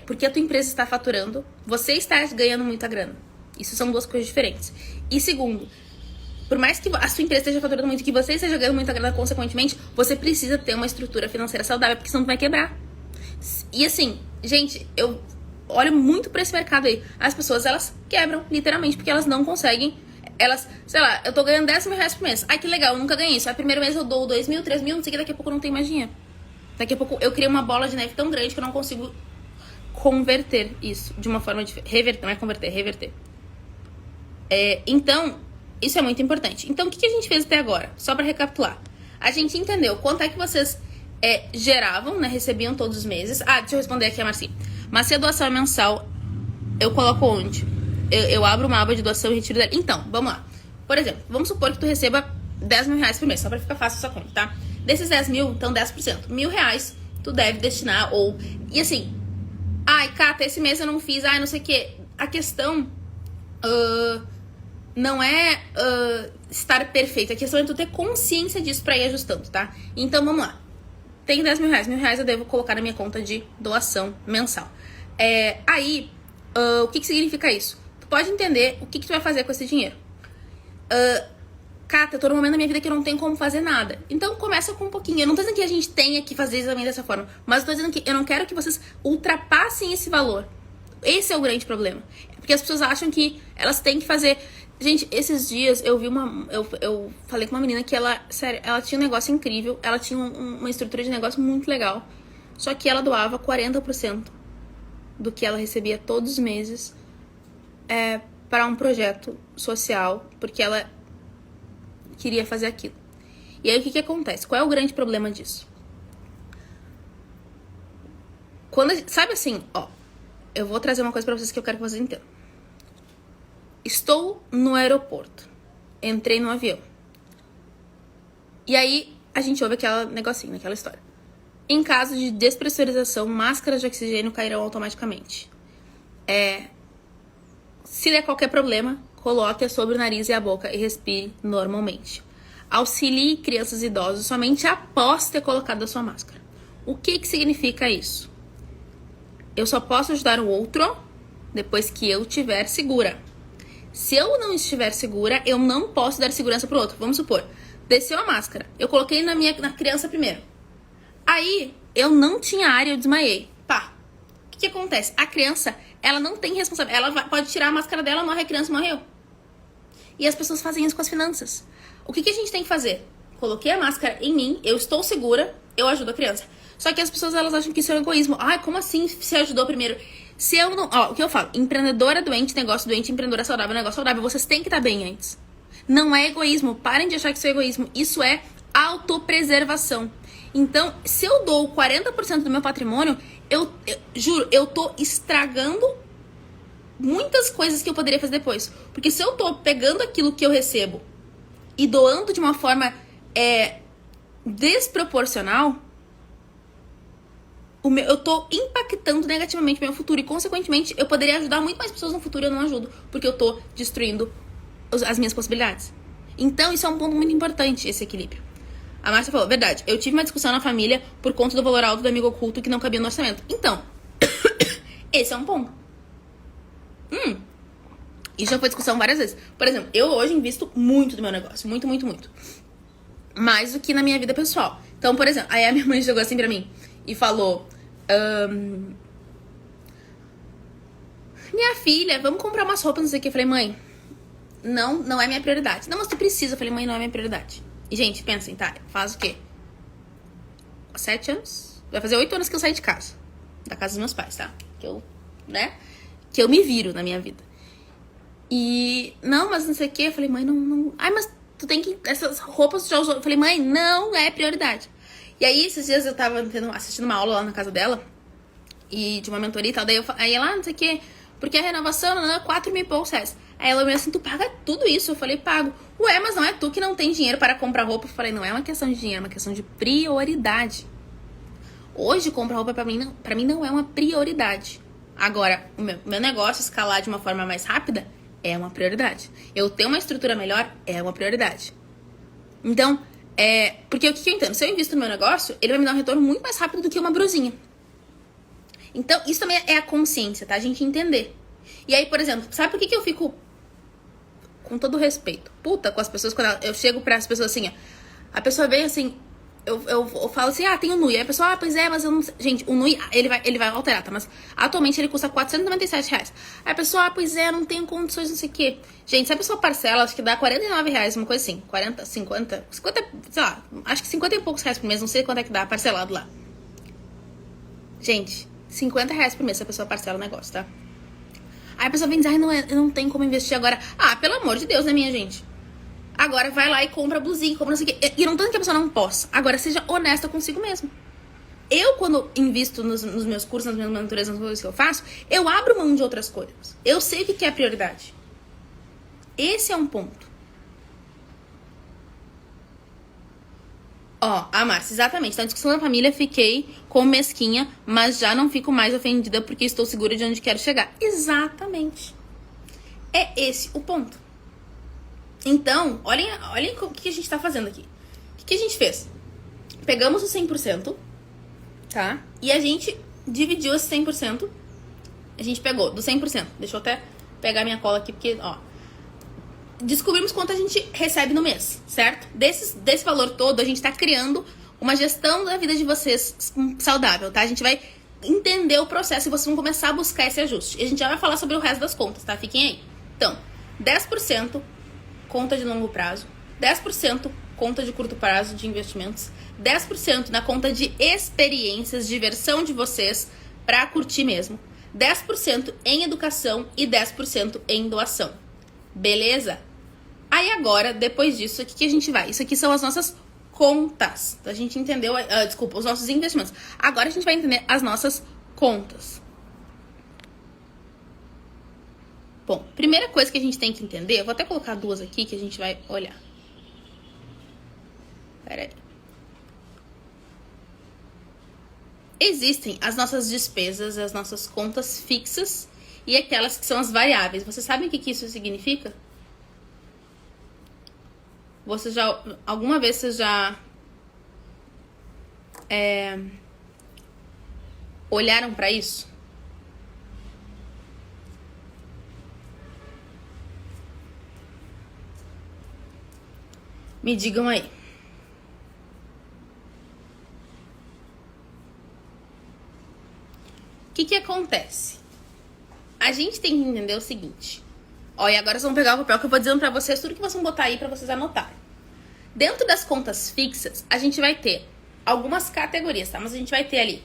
porque a tua empresa está faturando, você está ganhando muita grana. Isso são duas coisas diferentes. E segundo, por mais que a sua empresa esteja faturando muito, que você esteja ganhando muita grana, consequentemente, você precisa ter uma estrutura financeira saudável, porque senão tu vai quebrar. E assim, gente, eu olho muito pra esse mercado aí. As pessoas, elas quebram, literalmente, porque elas não conseguem. Elas, sei lá, eu tô ganhando 10 mil reais por mês. Ai, que legal, eu nunca ganhei isso. Aí, primeiro mês eu dou 2 mil, 3 mil, não sei o que, daqui a pouco eu não tenho mais dinheiro. Daqui a pouco eu criei uma bola de neve tão grande que eu não consigo converter isso de uma forma diferente. Reverter, não é converter, reverter. Então, isso é muito importante. Então, o que a gente fez até agora? Só pra recapitular. A gente entendeu quanto é que vocês geravam, né? Recebiam todos os meses. Ah, deixa eu responder aqui a Marcinha. Mas se a doação é mensal, eu coloco onde? Eu abro uma aba de doação e retiro dela. Então, vamos lá. Por exemplo, vamos supor que tu receba 10 mil reais por mês, só pra ficar fácil essa conta, tá? Desses 10 mil, então 10%. R$ 1.000 tu deve destinar, ou... E assim, ai, Cata, esse mês eu não fiz, ai, não sei o quê. A questão não é estar perfeito. A questão é tu ter consciência disso pra ir ajustando, tá? Então, vamos lá. Tenho 10 mil reais. R$ 1.000 eu devo colocar na minha conta de doação mensal. Aí, o que significa isso? Tu pode entender o que tu vai fazer com esse dinheiro. Cata, eu tô num momento da minha vida que eu não tenho como fazer nada. Então, começa com um pouquinho. Eu não tô dizendo que a gente tenha que fazer exatamente dessa forma. Mas eu tô dizendo que eu não quero que vocês ultrapassem esse valor. Esse é o grande problema. Porque as pessoas acham que elas têm que fazer... Gente, esses dias eu vi eu falei com uma menina que ela, sério, ela tinha um negócio incrível, ela tinha uma estrutura de negócio muito legal, só que ela doava 40% do que ela recebia todos os meses para um projeto social, porque ela queria fazer aquilo. E aí o que acontece? Qual é o grande problema disso? Sabe assim, ó, eu vou trazer uma coisa pra vocês que eu quero que vocês entendam. Estou no aeroporto. Entrei no avião. E aí, a gente ouve aquela negocinho, aquela história. Em caso de despressurização, máscaras de oxigênio cairão automaticamente. Se der qualquer problema, coloque-a sobre o nariz e a boca e respire normalmente. Auxilie crianças e idosos somente após ter colocado a sua máscara. O que significa isso? Eu só posso ajudar o outro depois que eu estiver segura. Se eu não estiver segura, eu não posso dar segurança pro outro. Vamos supor, desceu a máscara, eu coloquei na criança primeiro. Aí, eu não tinha ar e eu desmaiei. Pá, o que acontece? A criança, ela não tem responsabilidade. Ela pode tirar a máscara dela, morre a criança, morreu. E as pessoas fazem isso com as finanças. O que a gente tem que fazer? Coloquei a máscara em mim, eu estou segura, eu ajudo a criança. Só que as pessoas, elas acham que isso é um egoísmo. Ai, como assim você ajudou primeiro? Se eu não... Ó, o que eu falo? Empreendedora doente, negócio doente, empreendedora saudável, negócio saudável. Vocês têm que estar bem antes. Não é egoísmo. Parem de achar que isso é egoísmo. Isso é autopreservação. Então, se eu dou 40% do meu patrimônio, eu juro, eu tô estragando muitas coisas que eu poderia fazer depois. Porque se eu tô pegando aquilo que eu recebo e doando de uma forma desproporcional, eu tô impactando negativamente o meu futuro. E, consequentemente, eu poderia ajudar muito mais pessoas no futuro e eu não ajudo. Porque eu tô destruindo as minhas possibilidades. Então, isso é um ponto muito importante, esse equilíbrio. A Márcia falou, verdade, eu tive uma discussão na família por conta do valor alto do amigo oculto que não cabia no orçamento. Então, esse é um ponto. Isso já foi discussão várias vezes. Por exemplo, eu hoje invisto muito no meu negócio. Muito, muito, muito. Mais do que na minha vida pessoal. Então, por exemplo, aí a minha mãe chegou assim pra mim e falou... minha filha, vamos comprar umas roupas, não sei o que. Eu falei, mãe, não é minha prioridade. Não, mas tu precisa. Eu falei, mãe, não é minha prioridade. E, gente, pensem, tá? Faz o quê? 7 anos? Vai fazer 8 anos que eu saí de casa. Da casa dos meus pais, tá? Que eu me viro na minha vida. E, não, mas não sei o que. Eu falei, mãe, não. Ai, mas tu tem que... Essas roupas tu já usou. Eu falei, mãe, não é prioridade. E aí, esses dias eu tava assistindo uma aula lá na casa dela. E de uma mentoria e tal. Aí ela, não sei o que. Porque a renovação, não, é 4 mil e poucos reais. Aí ela me assim, tu paga tudo isso? Eu falei, pago. Ué, mas não é tu que não tem dinheiro para comprar roupa? Eu falei, não é uma questão de dinheiro, é uma questão de prioridade. Hoje, comprar roupa pra mim não é uma prioridade. Agora, o meu negócio escalar de uma forma mais rápida é uma prioridade. Eu ter uma estrutura melhor é uma prioridade. Então, porque o que eu entendo? Se eu invisto no meu negócio, ele vai me dar um retorno muito mais rápido do que uma brusinha. Então, isso também é a consciência, tá? A gente entender. E aí, por exemplo, sabe por que eu fico, com todo respeito, puta com as pessoas, quando eu chego para as pessoas assim, ó, a pessoa vem assim, eu falo assim, tem o NUI. Aí a pessoa, pois é, mas eu não sei. Gente, o NUI, ele vai alterar, tá? Mas atualmente ele custa R$497. Aí a pessoa, pois é, eu não tenho condições, não sei o quê. Gente, se a pessoa parcela, acho que dá R$49, uma coisa assim, 40, 50, sei lá, acho que 50 e poucos reais por mês, não sei quanto é que dá parcelado lá. Gente, R$50 por mês se a pessoa parcela o negócio, tá? Aí a pessoa vem dizer, eu não tenho como investir agora. Pelo amor de Deus, né, minha gente? Agora vai lá e compra blusinha, compra não sei o quê. E não tanto que a pessoa não possa. Agora seja honesta consigo mesmo. Eu, quando invisto nos meus cursos, nas minhas mentorias, nas coisas que eu faço, eu abro mão de outras coisas. Eu sei o que é prioridade. Esse é um ponto. A Márcia, exatamente. Na discussão da família, fiquei com mesquinha, mas já não fico mais ofendida porque estou segura de onde quero chegar. Exatamente. É esse o ponto. Então, olhem o que a gente tá fazendo aqui. O que a gente fez? Pegamos o 100%, tá? E a gente dividiu esse 100%. A gente pegou do 100%. Deixa eu até pegar minha cola aqui, porque, descobrimos quanto a gente recebe no mês, certo? Desse valor todo, a gente tá criando uma gestão da vida de vocês saudável, tá? A gente vai entender o processo e vocês vão começar a buscar esse ajuste. E a gente já vai falar sobre o resto das contas, tá? Fiquem aí. Então, 10% conta de longo prazo, 10% conta de curto prazo de investimentos, 10% na conta de experiências, diversão de vocês pra curtir mesmo, 10% em educação e 10% em doação. Beleza? Aí agora, depois disso, o que a gente vai? Isso aqui são as nossas contas. A gente entendeu, os nossos investimentos. Agora a gente vai entender as nossas contas. Bom, primeira coisa que a gente tem que entender, eu vou até colocar duas aqui que a gente vai olhar. Peraí. Existem as nossas despesas, as nossas contas fixas e aquelas que são as variáveis. Você sabe o que isso significa? Alguma vez vocês já olharam para isso? Me digam aí. O que acontece? A gente tem que entender o seguinte. Ó, e agora vocês vão pegar o papel que eu vou dizendo pra vocês tudo que vocês vão botar aí pra vocês anotarem. Dentro das contas fixas, a gente vai ter algumas categorias, tá? Mas a gente vai ter ali...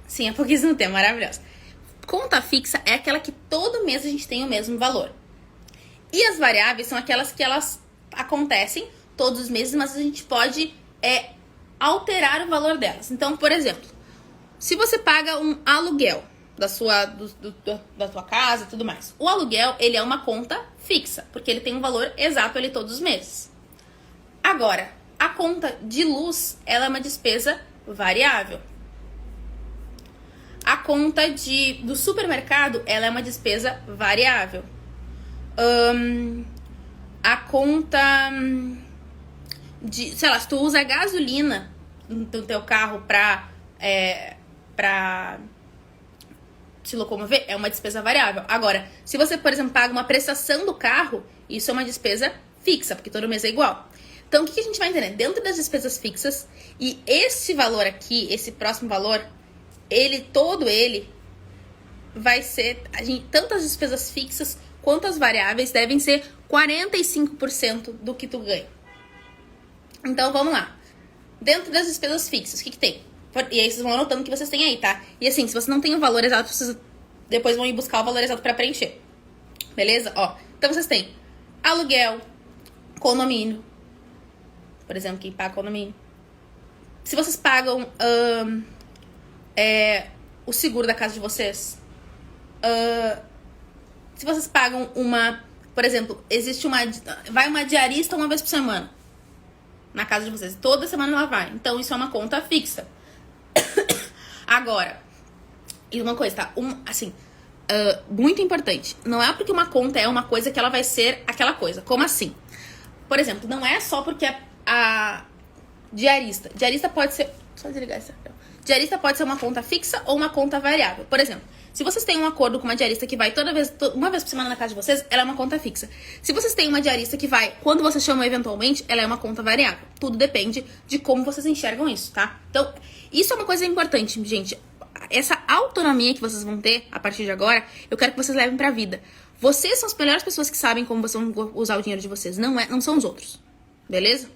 Sim, é pouquíssimo tempo, maravilhoso. Conta fixa é aquela que todo mês a gente tem o mesmo valor. E as variáveis são aquelas que elas acontecem todos os meses, mas a gente pode alterar o valor delas. Então, por exemplo, se você paga um aluguel da tua casa e tudo mais, o aluguel, ele é uma conta fixa, porque ele tem um valor exato ali todos os meses. Agora, a conta de luz, ela é uma despesa variável. A conta do supermercado, ela é uma despesa variável. A conta de, sei lá, se tu usa gasolina no teu carro pra se locomover, é uma despesa variável. Agora, se você, por exemplo, paga uma prestação do carro, isso é uma despesa fixa, porque todo mês é igual. Então, o que a gente vai entender? Dentro das despesas fixas, e esse valor aqui, esse próximo valor, todo ele vai ser, tanto as despesas fixas quanto as variáveis devem ser 45% do que tu ganha. Então, vamos lá. Dentro das despesas fixas, o que tem? E aí vocês vão anotando o que vocês têm aí, tá? E assim, se você não tem o valor exato, vocês depois vão ir buscar o valor exato pra preencher. Beleza? Ó, então vocês têm aluguel, condomínio. Por exemplo, quem paga condomínio. Se vocês pagam o seguro da casa de vocês. Se vocês pagam por exemplo, vai uma diarista uma vez por semana na casa de vocês. Toda semana ela vai. Então, isso é uma conta fixa. Agora, e uma coisa, tá? Muito importante. Não é porque uma conta é uma coisa que ela vai ser aquela coisa. Como assim? Por exemplo, não é só porque a diarista. Diarista pode ser... Só desligar esse papel. Diarista pode ser uma conta fixa ou uma conta variável. Por exemplo, se vocês têm um acordo com uma diarista que vai uma vez por semana na casa de vocês, ela é uma conta fixa. Se vocês têm uma diarista que vai quando vocês chamam eventualmente, ela é uma conta variável. Tudo depende de como vocês enxergam isso, tá? Então, isso é uma coisa importante, gente. Essa autonomia que vocês vão ter a partir de agora, eu quero que vocês levem pra vida. Vocês são as melhores pessoas que sabem como vocês vão usar o dinheiro de vocês. Não são os outros. Beleza?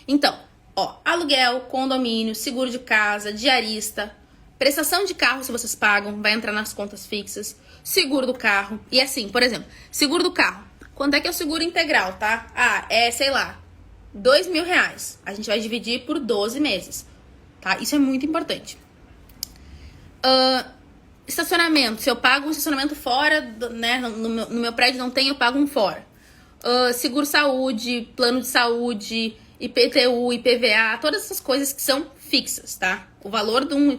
Então, ó, aluguel, condomínio, seguro de casa, diarista, prestação de carro se vocês pagam, vai entrar nas contas fixas, seguro do carro. E assim, por exemplo, seguro do carro. Quanto é que é o seguro integral, tá? Sei lá, R$2.000. A gente vai dividir por 12 meses, tá? Isso é muito importante. Estacionamento. Se eu pago um estacionamento fora, né? No meu prédio não tem, eu pago um fora. Seguro saúde, plano de saúde, IPTU, IPVA, todas essas coisas que são fixas, tá? O valor do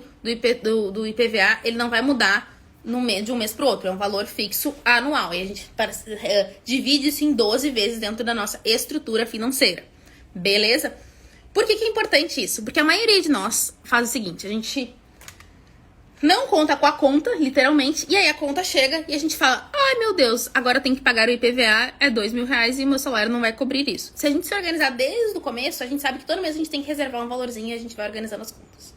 IPVA, ele não vai mudar de um mês pro outro. É um valor fixo anual. E a gente divide isso em 12 vezes dentro da nossa estrutura financeira. Beleza? Por que é importante isso? Porque a maioria de nós faz o seguinte, a gente não conta com a conta, literalmente, e aí a conta chega e a gente fala, ai meu Deus, agora tem que pagar o IPVA, é R$2.000 e meu salário não vai cobrir isso. Se a gente se organizar desde o começo, a gente sabe que todo mês a gente tem que reservar um valorzinho e a gente vai organizando as contas.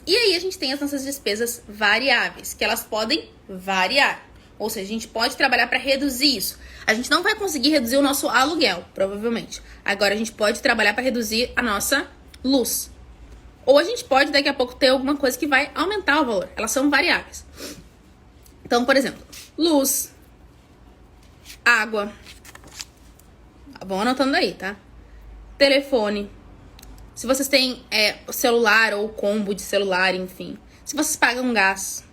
E aí a gente tem as nossas despesas variáveis, que elas podem variar. Ou seja, a gente pode trabalhar para reduzir isso. A gente não vai conseguir reduzir o nosso aluguel, provavelmente. Agora a gente pode trabalhar para reduzir a nossa luz. Ou a gente pode, daqui a pouco, ter alguma coisa que vai aumentar o valor. Elas são variáveis. Então, por exemplo, luz, água. Vão anotando aí, tá? Telefone. Se vocês têm celular ou combo de celular, enfim. Se vocês pagam gás.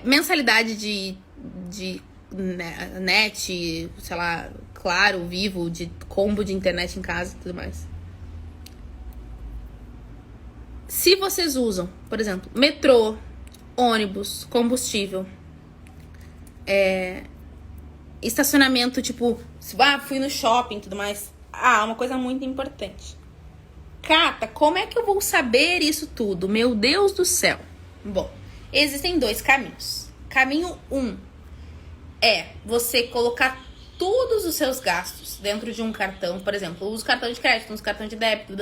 Mensalidade de net, sei lá, Claro, Vivo, de combo de internet em casa e tudo mais. Se vocês usam, por exemplo, metrô, ônibus, combustível, estacionamento, tipo, fui no shopping e tudo mais. Uma coisa muito importante. Cata, como é que eu vou saber isso tudo? Meu Deus do céu. Bom, existem 2 caminhos. Caminho 1 é você colocar todos os seus gastos dentro de um cartão. Por exemplo, eu uso cartão de crédito, uso cartão de débito,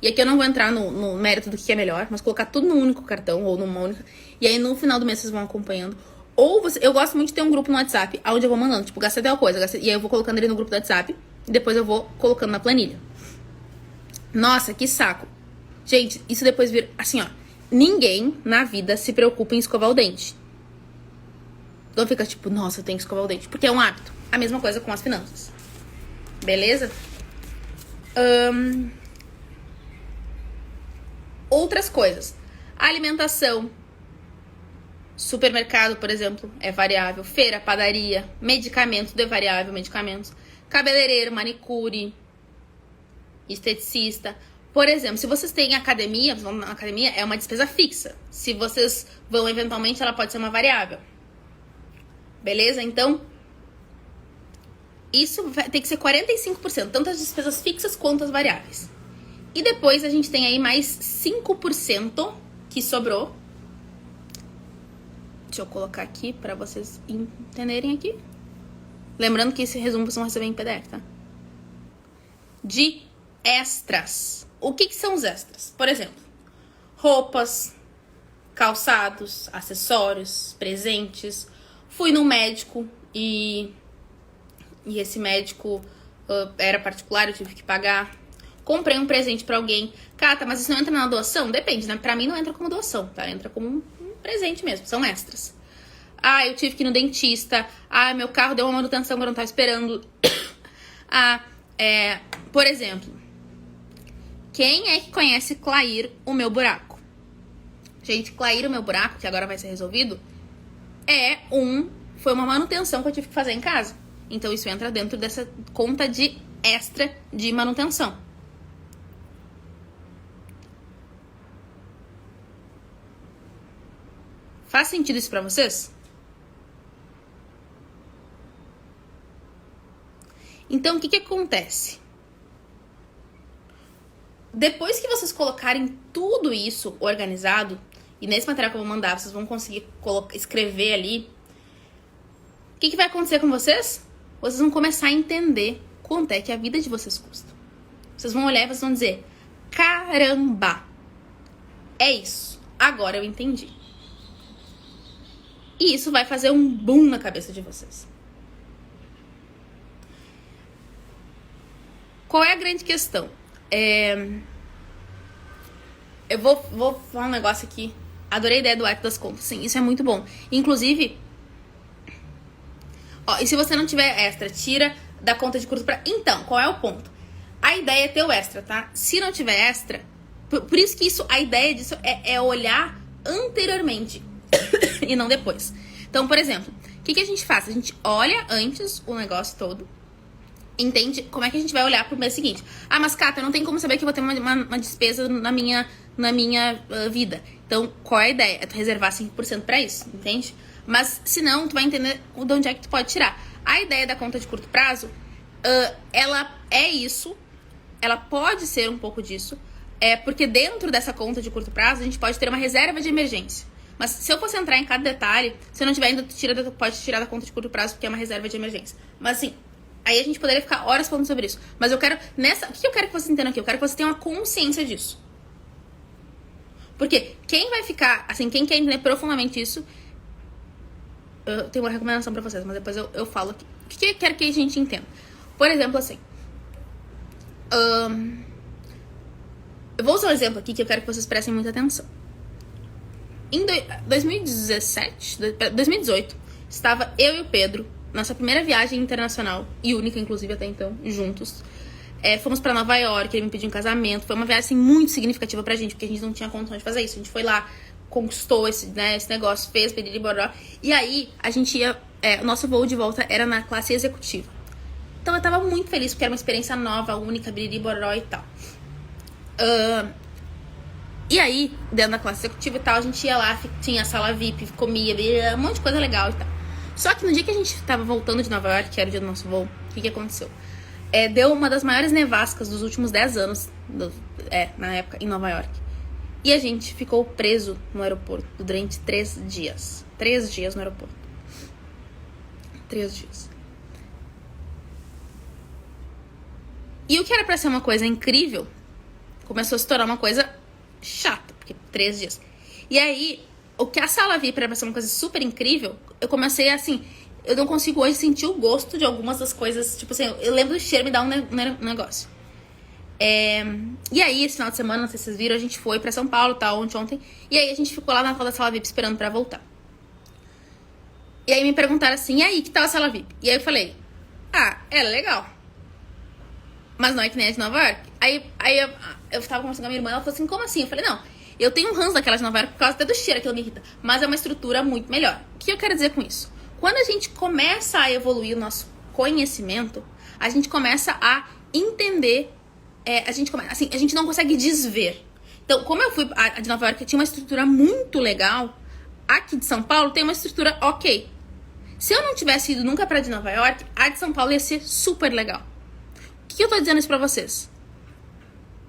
e aqui eu não vou entrar no mérito do que é melhor, mas colocar tudo num único cartão ou numa única. E aí no final do mês vocês vão acompanhando. Ou eu gosto muito de ter um grupo no WhatsApp, onde eu vou mandando, tipo, gastei tal coisa, e aí eu vou colocando ele no grupo do WhatsApp, e depois eu vou colocando na planilha. Nossa, que saco. Gente, isso depois vira, assim, ó, ninguém na vida se preocupa em escovar o dente. Então fica tipo, nossa, eu tenho que escovar o dente, porque é um hábito. A mesma coisa com as finanças. Beleza? Outras coisas. Alimentação. Supermercado, por exemplo, é variável. Feira, padaria, medicamento, tudo é variável, medicamentos. Cabeleireiro, manicure, esteticista. Por exemplo, se vocês têm academia, vão na academia, é uma despesa fixa. Se vocês vão eventualmente, ela pode ser uma variável. Beleza? Então, isso tem que ser 45%, tanto as despesas fixas quanto as variáveis. E depois a gente tem aí mais 5% que sobrou. Deixa eu colocar aqui para vocês entenderem aqui. Lembrando que esse resumo vocês vão receber em PDF, tá? De extras. O que são os extras? Por exemplo, roupas, calçados, acessórios, presentes. Fui no médico e esse médico era particular, eu tive que pagar. Comprei um presente pra alguém. Cata, mas isso não entra na doação? Depende, né? Pra mim não entra como doação, tá? Entra como um presente mesmo, são extras. Eu tive que ir no dentista. Meu carro deu uma manutenção que eu não tava esperando. Por exemplo, quem é que conhece Clair, o meu buraco? Gente, Clair, o meu buraco, que agora vai ser resolvido, foi uma manutenção que eu tive que fazer em casa. Então isso entra dentro dessa conta de extra de manutenção. Faz sentido isso pra vocês? Então, o que acontece? Depois que vocês colocarem tudo isso organizado, e nesse material que eu vou mandar, vocês vão conseguir escrever ali, o que vai acontecer com vocês? Vocês vão começar a entender quanto é que a vida de vocês custa. Vocês vão olhar e vocês vão dizer, caramba, é isso, agora eu entendi. E isso vai fazer um boom na cabeça de vocês. Qual é a grande questão? Eu vou falar um negócio aqui. Adorei a ideia do ato das contas. Sim, isso é muito bom. Inclusive, e se você não tiver extra, tira da conta de curto prazo. Então, qual é o ponto? A ideia é ter o extra, tá? Se não tiver extra, por isso que a ideia disso é olhar anteriormente e não depois. Então, por exemplo, o que a gente faz? A gente olha antes o negócio todo, entende como é que a gente vai olhar pro mês seguinte. Mas Cata, eu não tenho como saber que eu vou ter uma despesa na minha vida. Então, qual é a ideia? É tu reservar 5% pra isso, entende? Mas, se não, tu vai entender de onde é que tu pode tirar. A ideia da conta de curto prazo, ela é isso. Ela pode ser um pouco disso. Porque dentro dessa conta de curto prazo, a gente pode ter uma reserva de emergência. Mas se eu fosse entrar em cada detalhe, se não tiver ainda, tu pode tirar da conta de curto prazo, porque é uma reserva de emergência. Mas, assim, aí a gente poderia ficar horas falando sobre isso. Mas eu quero, o que eu quero que vocês entendam aqui? Eu quero que vocês tenham uma consciência disso. Porque quem vai ficar, assim, quem quer entender profundamente isso, eu tenho uma recomendação pra vocês, mas depois eu falo aqui. O que eu quero que a gente entenda? Por exemplo, assim, eu vou usar um exemplo aqui que eu quero que vocês prestem muita atenção. Em 2018, estava eu e o Pedro, nossa primeira viagem internacional, e única, inclusive, até então, juntos. Fomos pra Nova York, ele me pediu um casamento. Foi uma viagem, assim, muito significativa pra gente, porque a gente não tinha condições de fazer isso. A gente foi lá, conquistou esse negócio, fez, pedido, boró. E aí, a gente ia o nosso voo de volta era na classe executiva. Então eu tava muito feliz, porque era uma experiência nova, única, biriri, bororó e tal. E aí, dentro da classe executiva e tal, a gente ia lá, tinha a sala VIP, comia, um monte de coisa legal e tal. Só que no dia que a gente tava voltando de Nova York, que era o dia do nosso voo, o que aconteceu? Deu uma das maiores nevascas dos últimos 10 anos, na época, em Nova York. E a gente ficou preso no aeroporto durante 3 dias. 3 dias no aeroporto. 3 dias. E o que era pra ser uma coisa incrível, começou a se tornar uma coisa chata, porque 3 dias. E aí, o que a sala VIP era pra ser uma coisa super incrível, eu comecei assim, eu não consigo hoje sentir o gosto de algumas das coisas, tipo assim, eu lembro do cheiro, me dá um negócio. E aí, esse final de semana, não sei se vocês viram, a gente foi pra São Paulo, tal, ontem, e aí a gente ficou lá na tal da sala VIP esperando pra voltar. E aí me perguntaram assim, e aí, que tal a sala VIP? E aí eu falei, era legal. Mas não é que nem a de Nova York. Aí eu tava conversando com a minha irmã, ela falou assim, como assim? Eu falei, não, eu tenho um ranço daquela de Nova York por causa até do cheiro, aquilo me irrita. Mas é uma estrutura muito melhor. O que eu quero dizer com isso? Quando a gente começa a evoluir o nosso conhecimento, a gente começa a entender, a gente não consegue desver. Então, como eu fui, a de Nova York tinha uma estrutura muito legal, aqui de São Paulo tem uma estrutura ok. Se eu não tivesse ido nunca pra de Nova York, a de São Paulo ia ser super legal. O que eu tô dizendo isso pra vocês?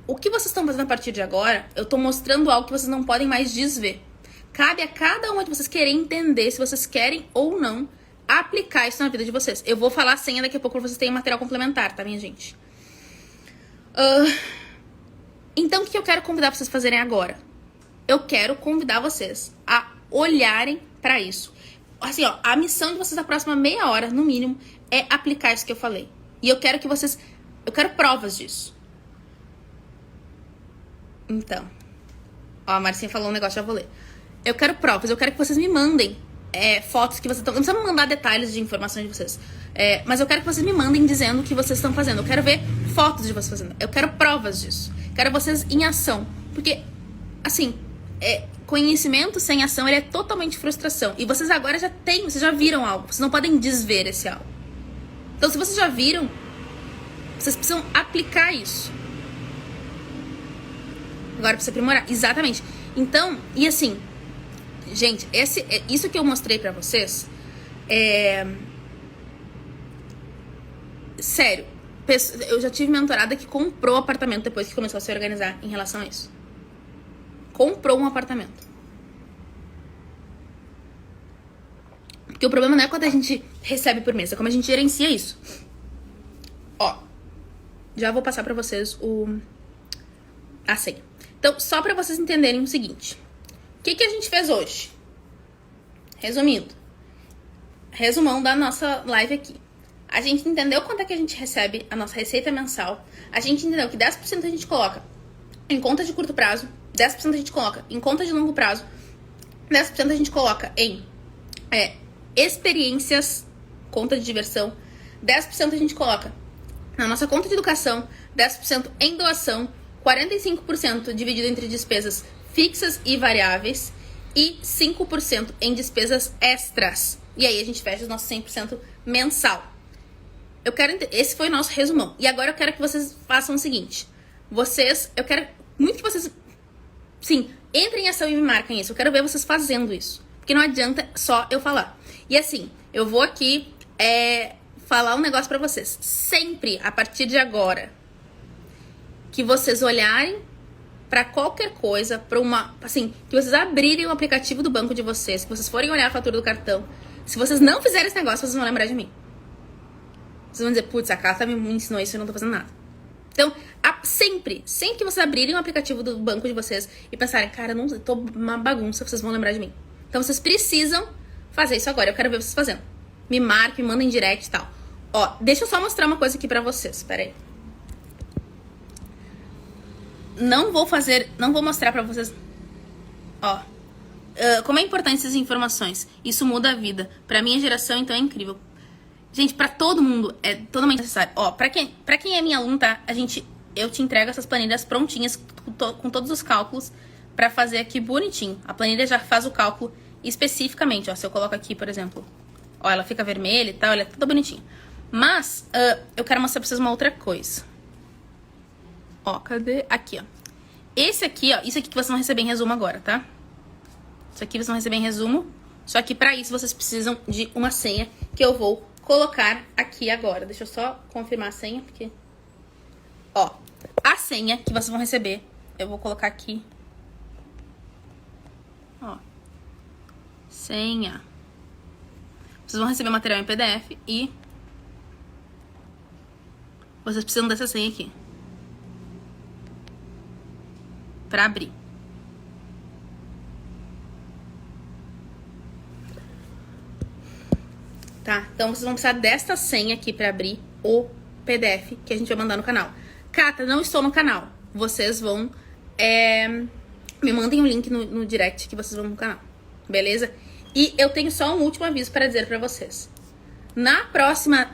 O que vocês estão fazendo a partir de agora, eu tô mostrando algo que vocês não podem mais desver. Cabe a cada uma de vocês querer entender se vocês querem ou não aplicar isso na vida de vocês. Eu vou falar a senha daqui a pouco pra vocês terem material complementar, tá, minha gente? Então, o que eu quero convidar vocês a fazerem agora? Eu quero convidar vocês a olharem pra isso. Assim, ó, a missão de vocês na próxima meia hora, no mínimo, é aplicar isso que eu falei. E eu quero que vocês... Eu quero provas disso. Então, a Marcinha falou um negócio, já vou ler. Eu quero provas, eu quero que vocês me mandem fotos que vocês estão... Não precisa me mandar detalhes de informações de vocês. Mas eu quero que vocês me mandem dizendo o que vocês estão fazendo. Eu quero ver fotos de vocês fazendo. Eu quero provas disso. Quero vocês em ação. Porque, assim, conhecimento sem ação, ele é totalmente frustração. E vocês agora já têm, vocês já viram algo. Vocês não podem desver esse algo. Então, se vocês já viram, vocês precisam aplicar isso. Agora precisa aprimorar. Exatamente. Então, e assim, gente, isso que eu mostrei pra vocês sério, eu já tive mentorada que comprou apartamento depois que começou a se organizar em relação a isso. Comprou um apartamento. Porque o problema não é quanto a gente recebe por mês, é como a gente gerencia isso. Ó, já vou passar pra vocês a senha. Então, só pra vocês entenderem o seguinte. O que a gente fez hoje? Resumindo. Resumão da nossa live aqui. A gente entendeu quanto é que a gente recebe a nossa receita mensal. A gente entendeu que 10% a gente coloca em conta de curto prazo, 10% a gente coloca em conta de longo prazo, 10% a gente coloca em experiências, conta de diversão, 10% a gente coloca na nossa conta de educação, 10% em doação, 45% dividido entre despesas fixas e variáveis e 5% em despesas extras. E aí a gente fecha os nossos 100% mensal. Esse foi o nosso resumão. E agora eu quero que vocês façam o seguinte. Eu quero muito que vocês, sim, entrem em ação e me marquem isso. Eu quero ver vocês fazendo isso. Porque não adianta só eu falar. E assim, eu vou aqui falar um negócio pra vocês. Sempre, a partir de agora, que vocês olharem pra qualquer coisa, que vocês abrirem o aplicativo do banco de vocês, que vocês forem olhar a fatura do cartão, se vocês não fizerem esse negócio, vocês vão lembrar de mim. Vocês vão dizer, putz, a Carla me ensinou isso e eu não tô fazendo nada. Então, sempre que vocês abrirem o aplicativo do banco de vocês e pensarem, cara, eu tô uma bagunça, vocês vão lembrar de mim. Então, vocês precisam fazer isso agora. Eu quero ver vocês fazendo. Me marquem, me mandem direct e tal. Ó, deixa eu só mostrar uma coisa aqui pra vocês. Pera aí. Não vou mostrar pra vocês. Ó. Como é importante essas informações. Isso muda a vida. Pra minha geração, então, é incrível. Gente, pra todo mundo é totalmente necessário. Ó, pra quem é minha aluna, tá? Eu te entrego essas planilhas prontinhas com todos os cálculos pra fazer aqui bonitinho. A planilha já faz o cálculo especificamente, ó. Se eu coloco aqui, por exemplo, Ó, ela fica vermelha e tal, ela é toda bonitinha. Mas, eu quero mostrar pra vocês uma outra coisa. Ó, cadê? Aqui, ó. Esse aqui, ó, isso aqui que vocês vão receber em resumo agora, tá? Isso aqui vocês vão receber em resumo. Só que pra isso vocês precisam de uma senha que eu vou colocar aqui agora. Deixa eu só confirmar a senha, porque... Ó, a senha que vocês vão receber, eu vou colocar aqui. Ó. Senha. Vocês vão receber material em PDF e... vocês precisam dessa senha aqui. Pra abrir. Tá? Então, vocês vão precisar desta senha aqui pra abrir o PDF que a gente vai mandar no canal. Cata, não estou no canal. Vocês vão... me mandem um link no direct que vocês vão no canal. Beleza? E eu tenho só um último aviso para dizer pra vocês. Na próxima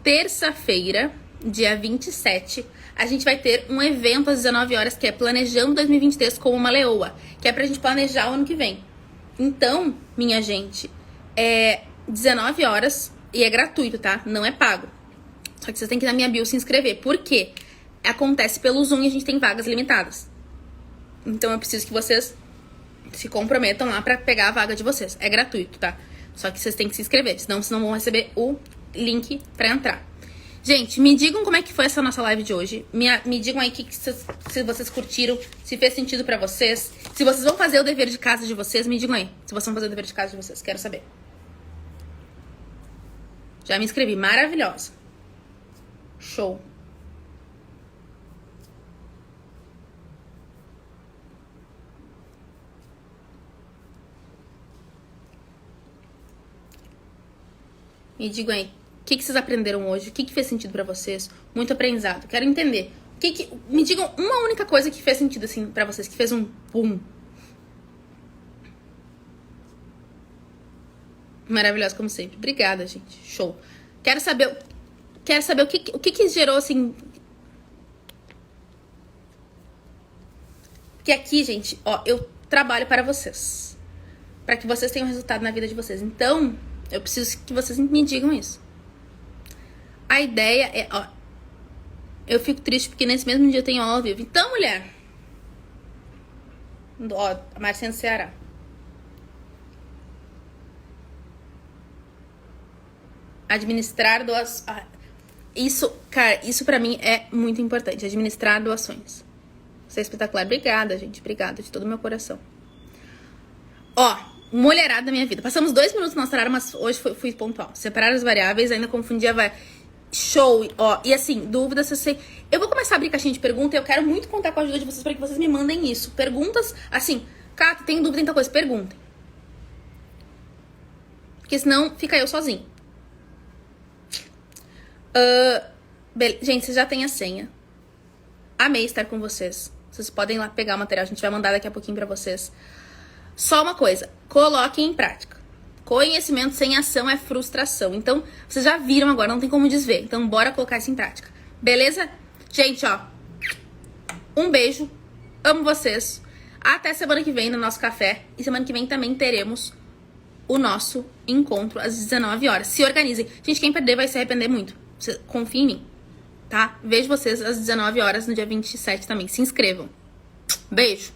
terça-feira, dia 27, a gente vai ter um evento às 19 horas que é Planejando 2023 como uma Leoa, que é pra gente planejar o ano que vem. Então, minha gente, 19 horas e é gratuito, tá? Não é pago. Só que vocês têm que ir na minha bio se inscrever. Por quê? Acontece pelo Zoom e a gente tem vagas limitadas. Então eu preciso que vocês se comprometam lá pra pegar a vaga de vocês. É gratuito, tá? Só que vocês têm que se inscrever, senão vocês não vão receber o link pra entrar. Gente, me digam como é que foi essa nossa live de hoje. Me digam aí se vocês curtiram, se fez sentido pra vocês. Se vocês vão fazer o dever de casa de vocês, me digam aí. Se vocês vão fazer o dever de casa de vocês, quero saber. Já me inscrevi, maravilhosa. Show. Me digam aí, o que vocês aprenderam hoje? O que fez sentido pra vocês? Muito aprendizado. Quero entender. Me digam uma única coisa que fez sentido, assim, pra vocês. Que fez um pum. Maravilhosa, como sempre. Obrigada, gente. Show. Quero saber o que gerou, assim... Porque aqui, gente, ó, eu trabalho para vocês. Pra que vocês tenham resultado na vida de vocês. Então... eu preciso que vocês me digam isso. A ideia é, ó... eu fico triste porque nesse mesmo dia eu tenho aula ao vivo. Então, mulher... ó, a Marcinha do Ceará. Administrar doações... isso, cara, isso pra mim é muito importante. Administrar doações. Isso é espetacular. Obrigada, gente. Obrigada de todo o meu coração. Ó... mulherada da minha vida. Passamos 2 minutos no nosso horário, mas hoje fui pontual. Separar as variáveis, ainda confundi a variável. Show! Ó, e assim, dúvidas, eu vou começar a abrir caixinha de pergunta e eu quero muito contar com a ajuda de vocês para que vocês me mandem isso. Perguntas, assim, Cata, tem dúvida em tal coisa? Perguntem. Porque senão fica eu sozinho. Gente, vocês já têm a senha. Amei estar com vocês. Vocês podem ir lá pegar o material, a gente vai mandar daqui a pouquinho pra vocês. Só uma coisa, coloquem em prática. Conhecimento sem ação é frustração. Então, vocês já viram agora, não tem como desver. Então, bora colocar isso em prática. Beleza? Gente, ó. Um beijo. Amo vocês. Até semana que vem no nosso café. E semana que vem também teremos o nosso encontro às 19 horas. Se organizem. Gente, quem perder vai se arrepender muito. Confia em mim. Tá? Vejo vocês às 19 horas no dia 27 também. Se inscrevam. Beijo.